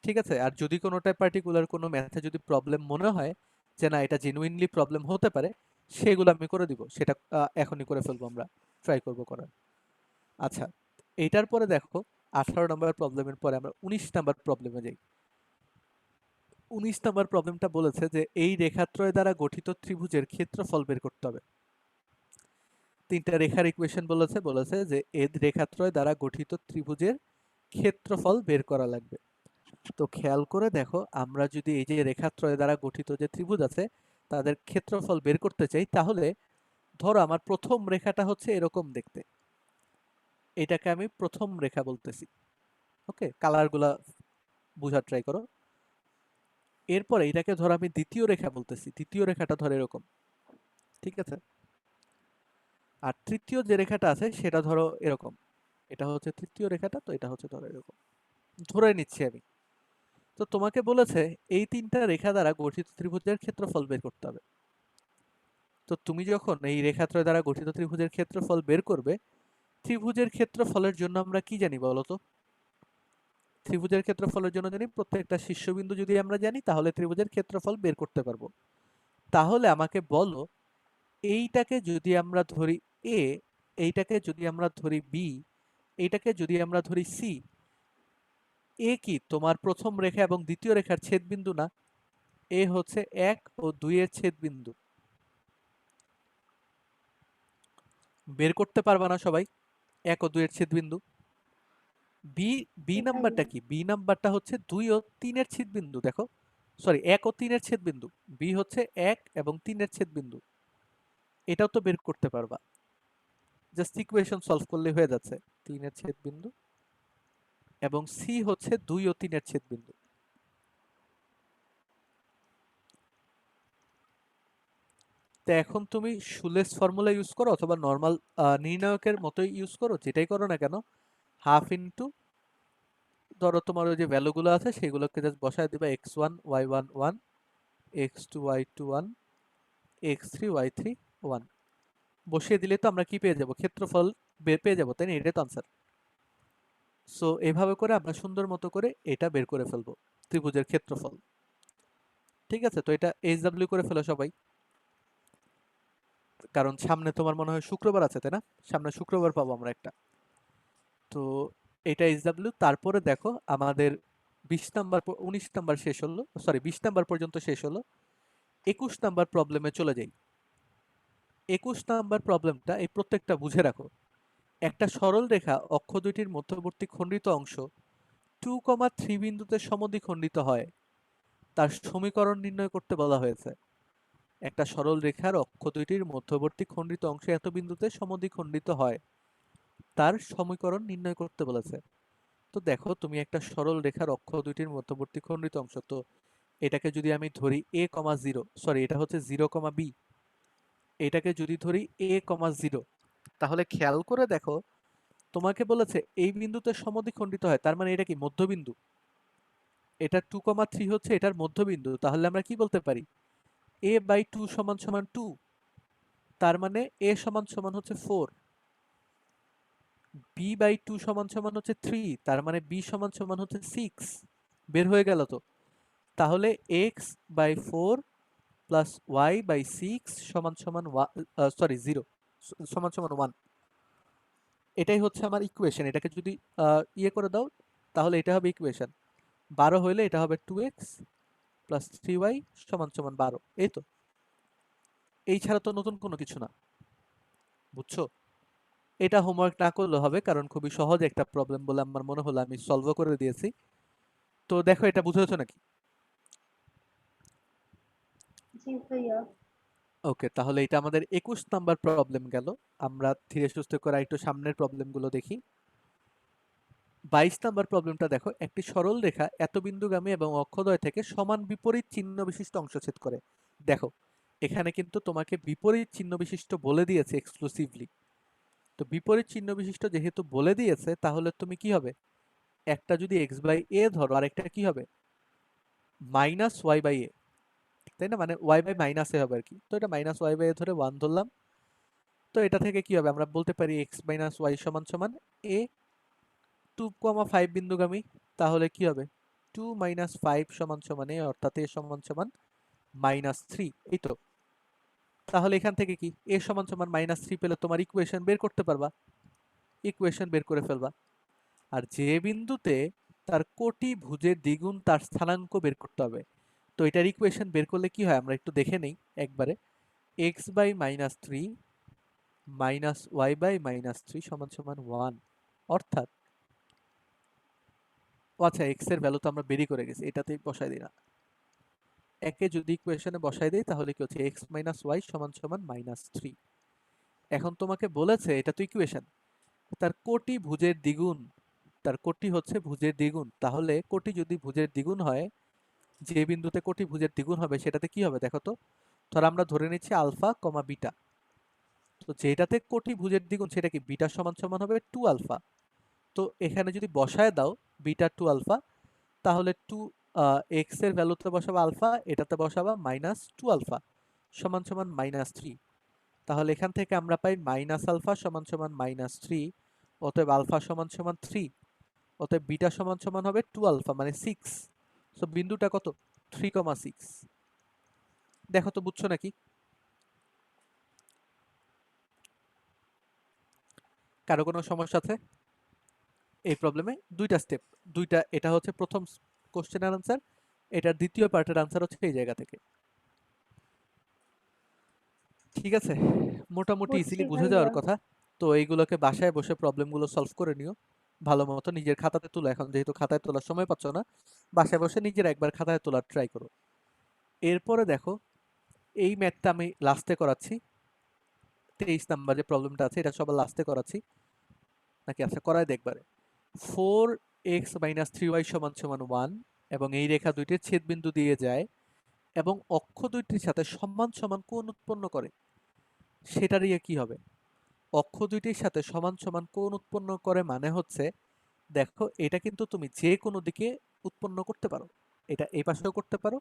ঠিক আছে? আর যদি কোনোটায় পার্টিকুলার কোনো ম্যাথে যদি প্রবলেম মনে হয় যে না এটা জেনুইনলি প্রবলেম হতে পারে, সেগুলো আমি করে দিব, সেটা এখনই করে ফেলবো, আমরা ট্রাই করব করার। আচ্ছা, এইটার পরে দেখো 18 নম্বর প্রবলেমের পরে আমরা 19 নাম্বার প্রবলেমে যাই। 19 নাম্বার প্রবলেমটা বলেছে যে এই রেখাত্রয় দ্বারা গঠিত ত্রিভুজের ক্ষেত্রফল বের করতে হবে। তিনটা রেখার ইকুয়েশন বলেছে যে এই রেখাত্রয় দ্বারা গঠিত ত্রিভুজের ক্ষেত্রফল বের করা লাগবে। তো খেয়াল করে দেখো, আমরা যদি এই যে রেখাত্রয় দ্বারা গঠিত যে ত্রিভুজ আছে তাদের ক্ষেত্রফল বের করতে চাই, তাহলে ধরো আমার প্রথম রেখাটা হচ্ছে এরকম দেখতে, এটাকে আমি প্রথম রেখা বলতেছি। ওকে, কালারগুলা বোঝার ট্রাই করো। এরপরে এটাকে ধরো আমি দ্বিতীয় রেখা বলতেছি, দ্বিতীয় রেখাটা ধরো এরকম, ঠিক আছে? আর তৃতীয় যে রেখাটা আছে সেটা ধরো এরকম, এটা হচ্ছে তৃতীয় রেখাটা, তো এটা হচ্ছে ধরো এরকম, ধরে নিচ্ছি আমি। তো তোমাকে বলেছে এই তিনটা রেখা দ্বারা গঠিত ত্রিভুজের ক্ষেত্রফল বের করতে হবে। তো তুমি যখন এই রেখাত্রয় দ্বারা গঠিত ত্রিভুজের ক্ষেত্রফল বের করবে, ত্রিভুজের ক্ষেত্রফলের জন্য আমরা কি জানি বলো তো? ত্রিভুজের ক্ষেত্রফলের জন্য জানি প্রত্যেকটা শীর্ষবিন্দু যদি আমরা জানি তাহলে ত্রিভুজের ক্ষেত্রফল বের করতে পারবো। তাহলে আমাকে বলো, এইটাকে যদি আমরা ধরি এ, এইটাকে যদি আমরা ধরি বি, এইটাকে যদি আমরা ধরি সি, এ কি তোমার প্রথম রেখা এবং দ্বিতীয় রেখার ছেদবিন্দু না? এ হচ্ছে 1 ও 2 এর ছেদবিন্দু। বের করতে পারবা না সবাই 1 ও 2 এর ছেদবিন্দু? বি বি জি নাম্বারটা ভাইয়া। কি? বি নাম্বারটা হচ্ছে 2 ও 3 এর ছেদবিন্দু। দেখো, সরি 1 ও 3 এর ছেদবিন্দু। বি হচ্ছে 1 এবং 3 এর ছেদবিন্দু। এটাও তো বের করতে পারবা, জাস্ট ইকুয়েশন সলভ করলে হয়ে যাচ্ছে। 3 এর ছেদবিন্দু এবং সি হচ্ছে 2 ও 3 এর ছেদবিন্দু। তো এখন তুমি শুলেস ফর্মুলা ইউজ করো অথবা নর্মাল নির্ণায়কের মতোই ইউজ করো, যেটাই করো না কেন, হাফ ইন্টু, ধরো তোমার ওই যে ভ্যালুগুলো আছে সেগুলোকে জাস্ট বসায় দিবা, x1 y1 1, x2 y2 1, x3 y3 1, বসিয়ে দিলে তো আমরা কি পেয়ে যাব, ক্ষেত্রফল বের পেয়ে যাবো, তাই না? এটাই তো আনসার। সো এভাবে করে আমরা সুন্দর মতো করে এটা বের করে ফেলবো, ত্রিভুজের ক্ষেত্রফল। ঠিক আছে, তো এটা এইচডব্লিউ করে ফেলো সবাই, কারণ সামনে তোমার মনে হয় শুক্রবার আছে, তাই না? সামনে শুক্রবার পাবো আমরা একটা। তো এটা এইচডব্লিউ। তারপরে দেখো আমাদের 20 নাম্বার 19 নাম্বার শেষ হলো, সরি 20 নাম্বার পর্যন্ত শেষ হলো। 21 নাম্বার প্রবলেমে চলে যাই। 21 নাম্বার প্রবলেমটা এই প্রত্যেকটা বুঝে রাখো। একটা সরল রেখা অক্ষ দুইটির মধ্যবর্তী খণ্ডিত অংশ 2,3 বিন্দুতে সমদ্বিখণ্ডিত হয়, তার সমীকরণ নির্ণয় করতে বলা হয়েছে। একটা সরল রেখার অক্ষ দুইটির মধ্যবর্তী খণ্ডিত অংশ এত বিন্দুতে সমদ্বিখণ্ডিত হয়, তার সমীকরণ নির্ণয় করতে বলেছে। তো দেখো, তুমি একটা সরল রেখার অক্ষ দুইটির মধ্যবর্তী খণ্ডিত অংশ, তো এটাকে যদি আমি ধরি a, 0, সরি এটা হচ্ছে 0, b, এটাকে যদি ধরি a, 0, তাহলে খেয়াল করে দেখো, তোমাকে বলেছে এই বিন্দুতে সমদ্বিখণ্ডিত হয়, তার মানে এটা কি মধ্যবিন্দু? এটা 2,3 হচ্ছে এটার মধ্যবিন্দু, তাহলে আমরা কি বলতে পারি, a/2 = 2। তার মানে a সমান সমান হচ্ছে 4, b বাই 2 সমান সমান হচ্ছে 3, তার মানে b সমান সমান হচ্ছে 6। বের হয়ে গেল তো। তাহলে x by 4 plus y by 6 সমান সমান 0 সমান সমান 1। এটাই হচ্ছে আমার ইকুয়েশন। এটাকে যদি ইয়ে করে দাও তাহলে এটা হবে ইকুয়েশন। 12 হইলে এটা হবে 2x প্লাস 3y সমান সমান 12। এই তো, এই ছাড়া তো নতুন কোনো কিছু না, বুঝছো? এটা হোমওয়ার্ক না করলে হবে, কারণ খুবই সহজ একটা প্রবলেম বলে আমার মনে হলো, আমি সলভ করে দিয়েছি। তো দেখো, এটা বুঝেছো নাকি? জি ভাইয়া। ওকে, তাহলে এটা আমাদের 21 নাম্বার প্রবলেম গেল। আমরা ধীরে সুস্থে করে একটু সামনের প্রবলেমগুলো দেখি। 22 নাম্বার প্রবলেমটা দেখো, একটি সরল রেখা এত বিন্দুগামী এবং অক্ষদ্বয় থেকে সমান বিপরীত চিহ্ন বিশিষ্ট অংশ ছেদ করে। দেখো, এখানে কিন্তু তোমাকে বিপরীত চিহ্ন বিশিষ্ট বলে দিয়েছে এক্সক্লুসিভলি। তো বিপরীত চিহ্ন বিশিষ্ট যেহেতু বলে দিয়েছে, তাহলে তুমি কি হবে, একটা যদি এক্স বাই এ ধরো আর একটা কি হবে মাইনাস ওয়াই বাই এ, তাই না? মানে ওয়াই বাই মাইনাস এ হবে আর কি। তো এটা মাইনাস ওয়াই বাই এ ধরে 1 ধরলাম। তো এটা থেকে কি হবে, আমরা বলতে পারি এক্স মাইনাস ওয়াই সমান সমান এ। 2,5 বিন্দুগামী, তাহলে কি হবে 2 মাইনাস 5 সমান সমান এ, অর্থাৎ এ সমান সমান -3। এই তো। তাহলে এখান থেকে কি এ সমান সমান -3 পেলে তোমার ইকুয়েশন বের করতে পারবা, ইকুয়েশন বের করে ফেলবা। আর যে বিন্দুতে তার কোটি ভুজের দ্বিগুণ তার স্থানাঙ্ক বের করতে হবে। তো এটার ইকুয়েশন বের করলে কি হয় আমরা একটু দেখে নেই একবারে। X by -3 minus Y by -3 সমান সমান 1, অর্থাৎ আচ্ছা এক্স এর ভ্যালু তো আমরা বেরি করে গেছি, এটাতেই বসাই দিই না। একে যদি ইকুয়েশনে বসাই দেই তাহলে কি হচ্ছে এক্স মাইনাস ওয়াই সমান সমান -3। এখন তোমাকে বলেছে এটা তো ইকুয়েশন, তার কোটি ভুজের দ্বিগুণ, তার কোটি হচ্ছে ভুজের দ্বিগুণ। তাহলে কোটি যদি ভুজের দ্বিগুণ হয়, যে বিন্দুতে কোটি ভুজের দ্বিগুণ হবে সেটাতে কি হবে দেখো তো। ধর আমরা ধরে নিচ্ছি আলফা কমা বিটা। তো যেটাতে কোটি ভুজের দ্বিগুণ সেটা কি বিটা সমান সমান হবে 2 আলফা। তো এখানে যদি বসায় দাও বিটা 2 আলফা, তাহলে 2 এক্স এর ভ্যালুতে বসাবো আলফা, এটাতে বসাবা -2 আলফা সমান সমান -3। তাহলে এখান থেকে আমরা পাই মাইনাস আলফা সমান সমান -3, অতএব আলফা সমান সমান 3, অতএব বিটা সমান সমান হবে 2 আলফা মানে 6। সো বিন্দুটা কত 3,6। দেখো তো বুঝছো নাকি? কারো কোনো সমস্যা আছে? এই প্রবলেমে দুইটা স্টেপ, দুইটা, এটা হচ্ছে প্রথম কোশ্চেনের আনসার, এটার দ্বিতীয় পার্টের আনসার হচ্ছে এই জায়গা থেকে। ঠিক আছে, মোটামুটি বুঝছি ইজিলি বুঝে ভাইয়া। যাওয়ার কথা। তো এইগুলোকে বাসায় বসে প্রবলেমগুলো সলভ করে নিও ভালো মতো, নিজের খাতাতে তুলো। এখন যেহেতু খাতায় তোলার সময় পাচ্ছ না, বাসায় বসে নিজের একবার খাতায় তোলার ট্রাই করো। এরপরে দেখো, এই ম্যাথটা আমি লাস্টে করাচ্ছি। 23 নাম্বার যে প্রবলেমটা আছে এটা সবার লাস্টে করাচ্ছি, নাকি আচ্ছা করাই দেখবারে। 4x-3y সমান সমান 1 এবং এই রেখা দুইটির ছেদবিন্দু দিয়ে যায় এবং অক্ষ দুইটির সাথে সমান সমান কোণ উৎপন্ন করে, সেটার ইয়ে কি হবে? অক্ষ দুইটির সাথে সমান সমান কোণ উৎপন্ন করে মানে হচ্ছে, দেখো এটা কিন্তু তুমি যে কোনো দিকে উৎপন্ন করতে পারো। এটা এই পাশেও করতে পারো,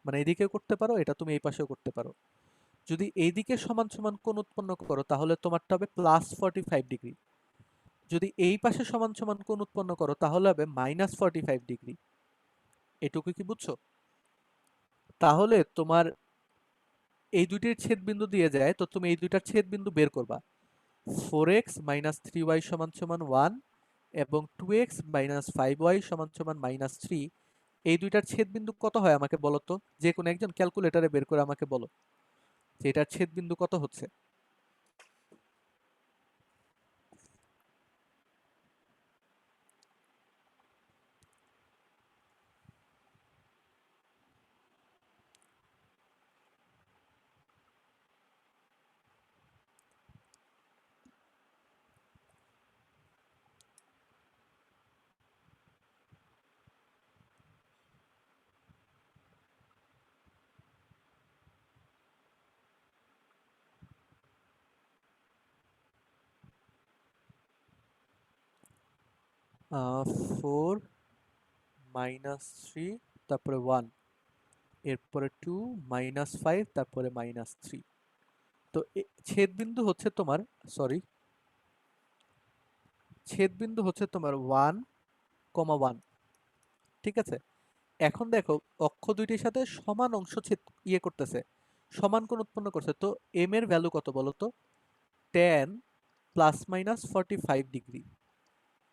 মানে এদিকেও করতে পারো, এটা তুমি এই পাশেও করতে পারো। যদি এইদিকে সমান সমান কোণ উৎপন্ন করো তাহলে তোমারটা হবে +45 ডিগ্রি। যদি এই পাশে সমান সমান কোণ উৎপন্ন করো তাহলে হবে -45 ডিগ্রি। এটুকু কি বুঝছো? তাহলে তোমার এই দুইটির ছেদবিন্দু দিয়ে যায়, তো তুমি এই দুইটার ছেদবিন্দু বের করবা। 4x-3y সমান সমান 1 এবং 2x-5y সমান সমান -3, এই দুইটার ছেদবিন্দু কত হয় আমাকে বলো তো। যে কোনো একজন ক্যালকুলেটরে বের করে আমাকে বলো যে এটার ছেদবিন্দু কত হচ্ছে। 4 -3 তারপরে 1, এরপরে 2 -5 তারপরে -3। তো ছেদবিন্দু হচ্ছে তোমার ছেদবিন্দু হচ্ছে তোমার 1,1, ঠিক আছে। এখন দেখো অক্ষ দুইটির সাথে সমান অংশ করতেছে, সমান কোণ উৎপন্ন করছে। তো এম এর ভ্যালু কত বলো তো? tan ±45 degree.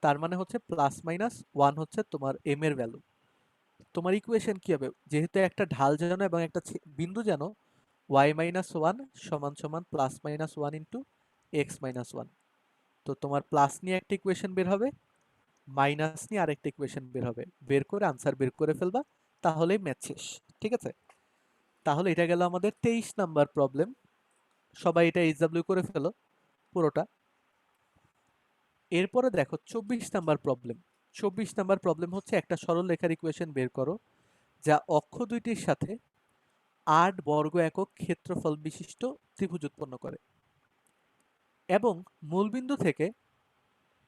তার মানে হচ্ছে +-1 হচ্ছে তোমার এম এর ভ্যালু। তোমার ইকুয়েশন কি হবে? যেহেতু একটা ঢাল যেন এবং একটা বিন্দু যেন, y-1 সমান সমান +-1 ইন্টু x-1। তো তোমার প্লাস নিয়ে একটা ইকুয়েশন বের হবে, মাইনাস নিয়ে আরেকটা ইকুয়েশন বের হবে, বের করে আনসার বের করে ফেলবা, তাহলেই ম্যাথ শেষ। ঠিক আছে, তাহলে এটা গেল আমাদের 23 নাম্বার প্রবলেম। সবাই এটা এইচডব্লিউ করে ফেলো পুরোটা। এরপরে দেখো 24 নাম্বার প্রবলেম। 24 নাম্বার প্রবলেম হচ্ছে একটা সরল রেখার ইকুয়েশন বের করো যা অক্ষ দুইটির সাথে 8 বর্গ একক ক্ষেত্রফল বিশিষ্ট ত্রিভুজ উৎপন্ন করে এবং মূলবিন্দু থেকে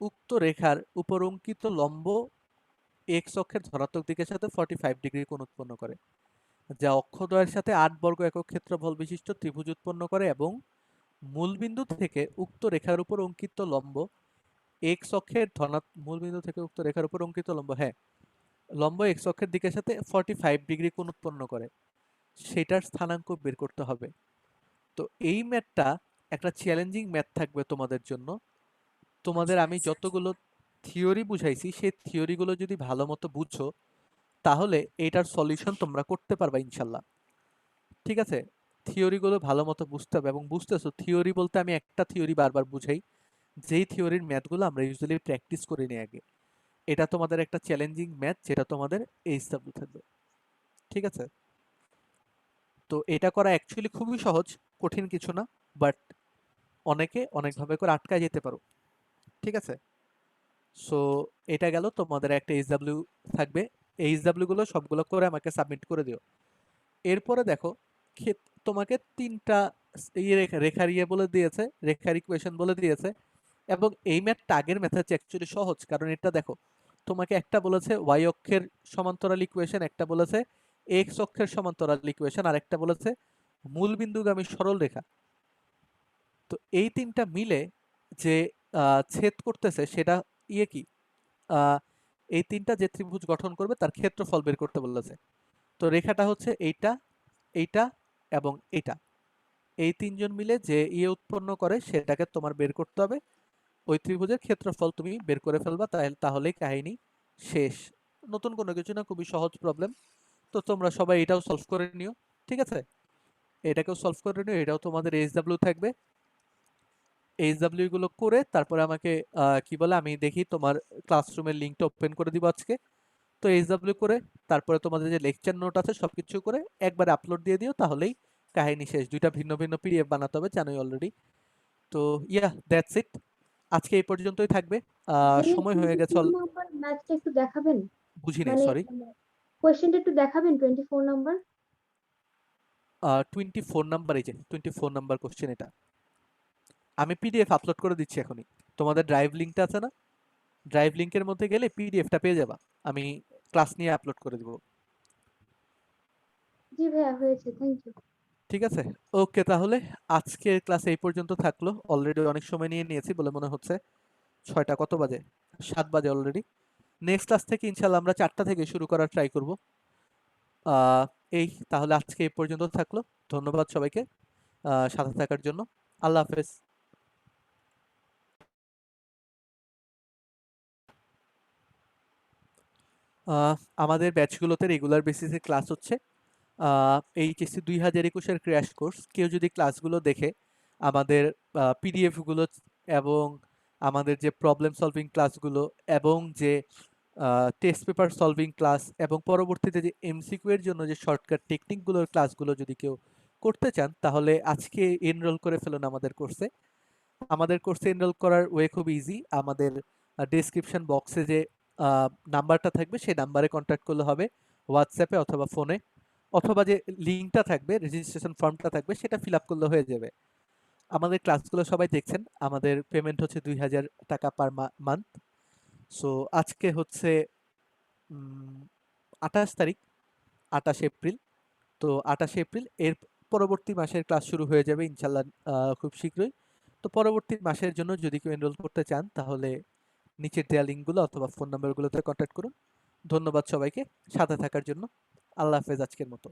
উক্ত রেখার উপর অঙ্কিত লম্ব এক্স অক্ষের ধনাত্মক দিকের সাথে 45 ডিগ্রি কোণ উৎপন্ন করে, যা অক্ষদ্বয়ের সাথে 8 বর্গ একক ক্ষেত্রফল বিশিষ্ট ত্রিভুজ উৎপন্ন করে এবং মূলবিন্দু থেকে উক্ত রেখার উপর অঙ্কিত লম্ব এক্স অক্ষের মূলবিন্দু থেকে উক্ত রেখার উপর অঙ্কিত লম্ব লম্ব এক্স অক্ষের দিকের সাথে 45 ডিগ্রি কোণ উৎপন্ন করে, সেটার স্থানাঙ্ক বের করতে হবে। তো এই ম্যাথটা একটা চ্যালেঞ্জিং ম্যাথ থাকবে তোমাদের জন্য। তোমাদের আমি যতগুলো থিওরি বুঝাইছি সেই থিওরিগুলো যদি ভালো মতো বুঝো তাহলে এটার সলিউশন তোমরা করতে পারবা ইনশাল্লাহ। ঠিক আছে, থিওরিগুলো ভালো মতো বুঝতে হবে এবং বুঝতেছো। থিওরি বলতে আমি একটা থিওরি বারবার বুঝাই, যেই থিওরির ম্যাথগুলো আমরা ইউজুয়ালি প্র্যাকটিস করে নিই আগে। এটা তোমাদের একটা চ্যালেঞ্জিং ম্যাথ যেটা তোমাদের এইচডব্লিউ থাকবে। ঠিক আছে, তো এটা করা অ্যাকচুয়ালি খুবই সহজ, কঠিন কিছু না, বাট অনেকে অনেকভাবে করে আটকায় যেতে পারো। ঠিক আছে, সো এটা গেল তোমাদের একটা এইচডব্লিউ থাকবে। এইচডব্লিউ গুলো সবগুলো করে আমাকে সাবমিট করে দিও। এরপরে দেখো তোমাকে তিনটা রেখার বলে দিয়েছে, রেখার ইকুয়েশন বলে দিয়েছে এবং এই ম্যাথটা আগের ম্যাথ হচ্ছে অ্যাকচুয়ালি সহজ, কারণ এটা দেখো তোমাকে একটা বলেছে ওয়াই অক্ষের সমান্তরাল ইকুয়েশন, একটা বলেছে এক্স অক্ষের সমান্তরাল ইকুয়েশন, আর একটা বলেছে মূলবিন্দুগামী সরল রেখা। তো এই তিনটা মিলে যে ছেদ করতেছে সেটা কি এই তিনটা যে ত্রিভুজ গঠন করবে তার ক্ষেত্রফল বের করতে বলেছে। তো রেখাটা হচ্ছে এইটা, এইটা এবং এইটা, এই তিনজন মিলে যে উৎপন্ন করে সেটাকে তোমার বের করতে হবে। ওই ত্রিভুজের ক্ষেত্রফল তুমি বের করে ফেলবা, তাহলেই কাহিনী শেষ। নতুন কোনো কিছু না, খুবই সহজ প্রবলেম। তো তোমরা সবাই এটাও সলভ করে নিও। ঠিক আছে, এটাকেও সলভ করে নিও, এটাও তোমাদের এইচডব্লিউ থাকবে। এইচডব্লিউ গুলো করে তারপরে আমাকে কি বলে আমি দেখি তোমার ক্লাসরুমের লিঙ্কটা ওপেন করে দিব আজকে। তো এইচডব্লিউ করে তারপরে তোমাদের যে লেকচার নোট আছে সবকিছু করে একবারে আপলোড দিয়ে দিও, তাহলেই কাহিনী শেষ। দুইটা ভিন্ন ভিন্ন পিডিএফ বানাতে হবে জানোই অলরেডি। তো দ্যাটস ইট, আজকে এই পর্যন্তই থাকবে। সময় হয়ে গেছে। নাম্বার ম্যাথটা একটু দেখাবেন, বুঝি নাই, মানে সরি। কোশ্চেনটা একটু দেখাবেন 24 নাম্বার। 24 নাম্বার, এই যে 24 নাম্বার কোশ্চেন, এটা আমি পিডিএফ আপলোড করে দিচ্ছি এখনই। তোমাদের ড্রাইভ লিঙ্কটা আছে না, ড্রাইভ লিঙ্কের মধ্যে গেলে পিডিএফটা পেয়ে যাবা, আমি ক্লাস নিয়ে আপলোড করে দিব। জি ভাইয়া, হয়েছে, থ্যাংক ইউ। ঠিক আছে, ওকে, তাহলে আজকের ক্লাস এই পর্যন্ত থাকলো। অলরেডি অনেক সময় নিয়ে নিয়েছি বলে মনে হচ্ছে। 6টা কত বাজে? 7 বাজে অলরেডি। নেক্সট ক্লাস থেকে ইনশাল্লাহ আমরা 4টা থেকে শুরু করার ট্রাই করব। এই তাহলে আজকে এই পর্যন্ত থাকলো। ধন্যবাদ সবাইকে সাথে থাকার জন্য। আল্লাহ হাফেজ। আমাদের ব্যাচগুলোতে রেগুলার বেসিসে ক্লাস হচ্ছে। এইচএসসি 2021-এর ক্র্যাশ কোর্স। কেউ যদি ক্লাসগুলো দেখে আমাদের পিডিএফগুলো এবং আমাদের যে প্রবলেম সলভিং ক্লাসগুলো এবং যে টেস্ট পেপার সলভিং ক্লাস এবং পরবর্তীতে যে এমসিকিউ এর জন্য যে শর্টকাট টেকনিকগুলোর ক্লাসগুলো যদি কেউ করতে চান তাহলে আজকে এনরোল করে ফেলুন আমাদের কোর্সে। আমাদের কোর্সে এনরোল করার ওয়ে খুব ইজি। আমাদের ডেসক্রিপশন বক্সে যে নাম্বারটা থাকবে সেই নাম্বারে কন্ট্যাক্ট করলে হবে, হোয়াটসঅ্যাপে অথবা ফোনে, অথবা যে লিঙ্কটা থাকবে, রেজিস্ট্রেশন ফর্মটা থাকবে, সেটা ফিল আপ করলে হয়ে যাবে। আমাদের ক্লাসগুলো সবাই দেখছেন। আমাদের পেমেন্ট হচ্ছে 2000 টাকা পার মান্থ। সো আজকে হচ্ছে 28 তারিখ, 28 এপ্রিল। তো 28 এপ্রিল এর পরবর্তী মাসের ক্লাস শুরু হয়ে যাবে ইনশাল্লাহ খুব শীঘ্রই। তো পরবর্তী মাসের জন্য যদি কেউ এনরোল করতে চান তাহলে নিচের দেওয়া লিঙ্কগুলো অথবা ফোন নাম্বারগুলোতে কন্ট্যাক্ট করুন। ধন্যবাদ সবাইকে সাথে থাকার জন্য। আল্লাহ হাফেজ আজকের মতো।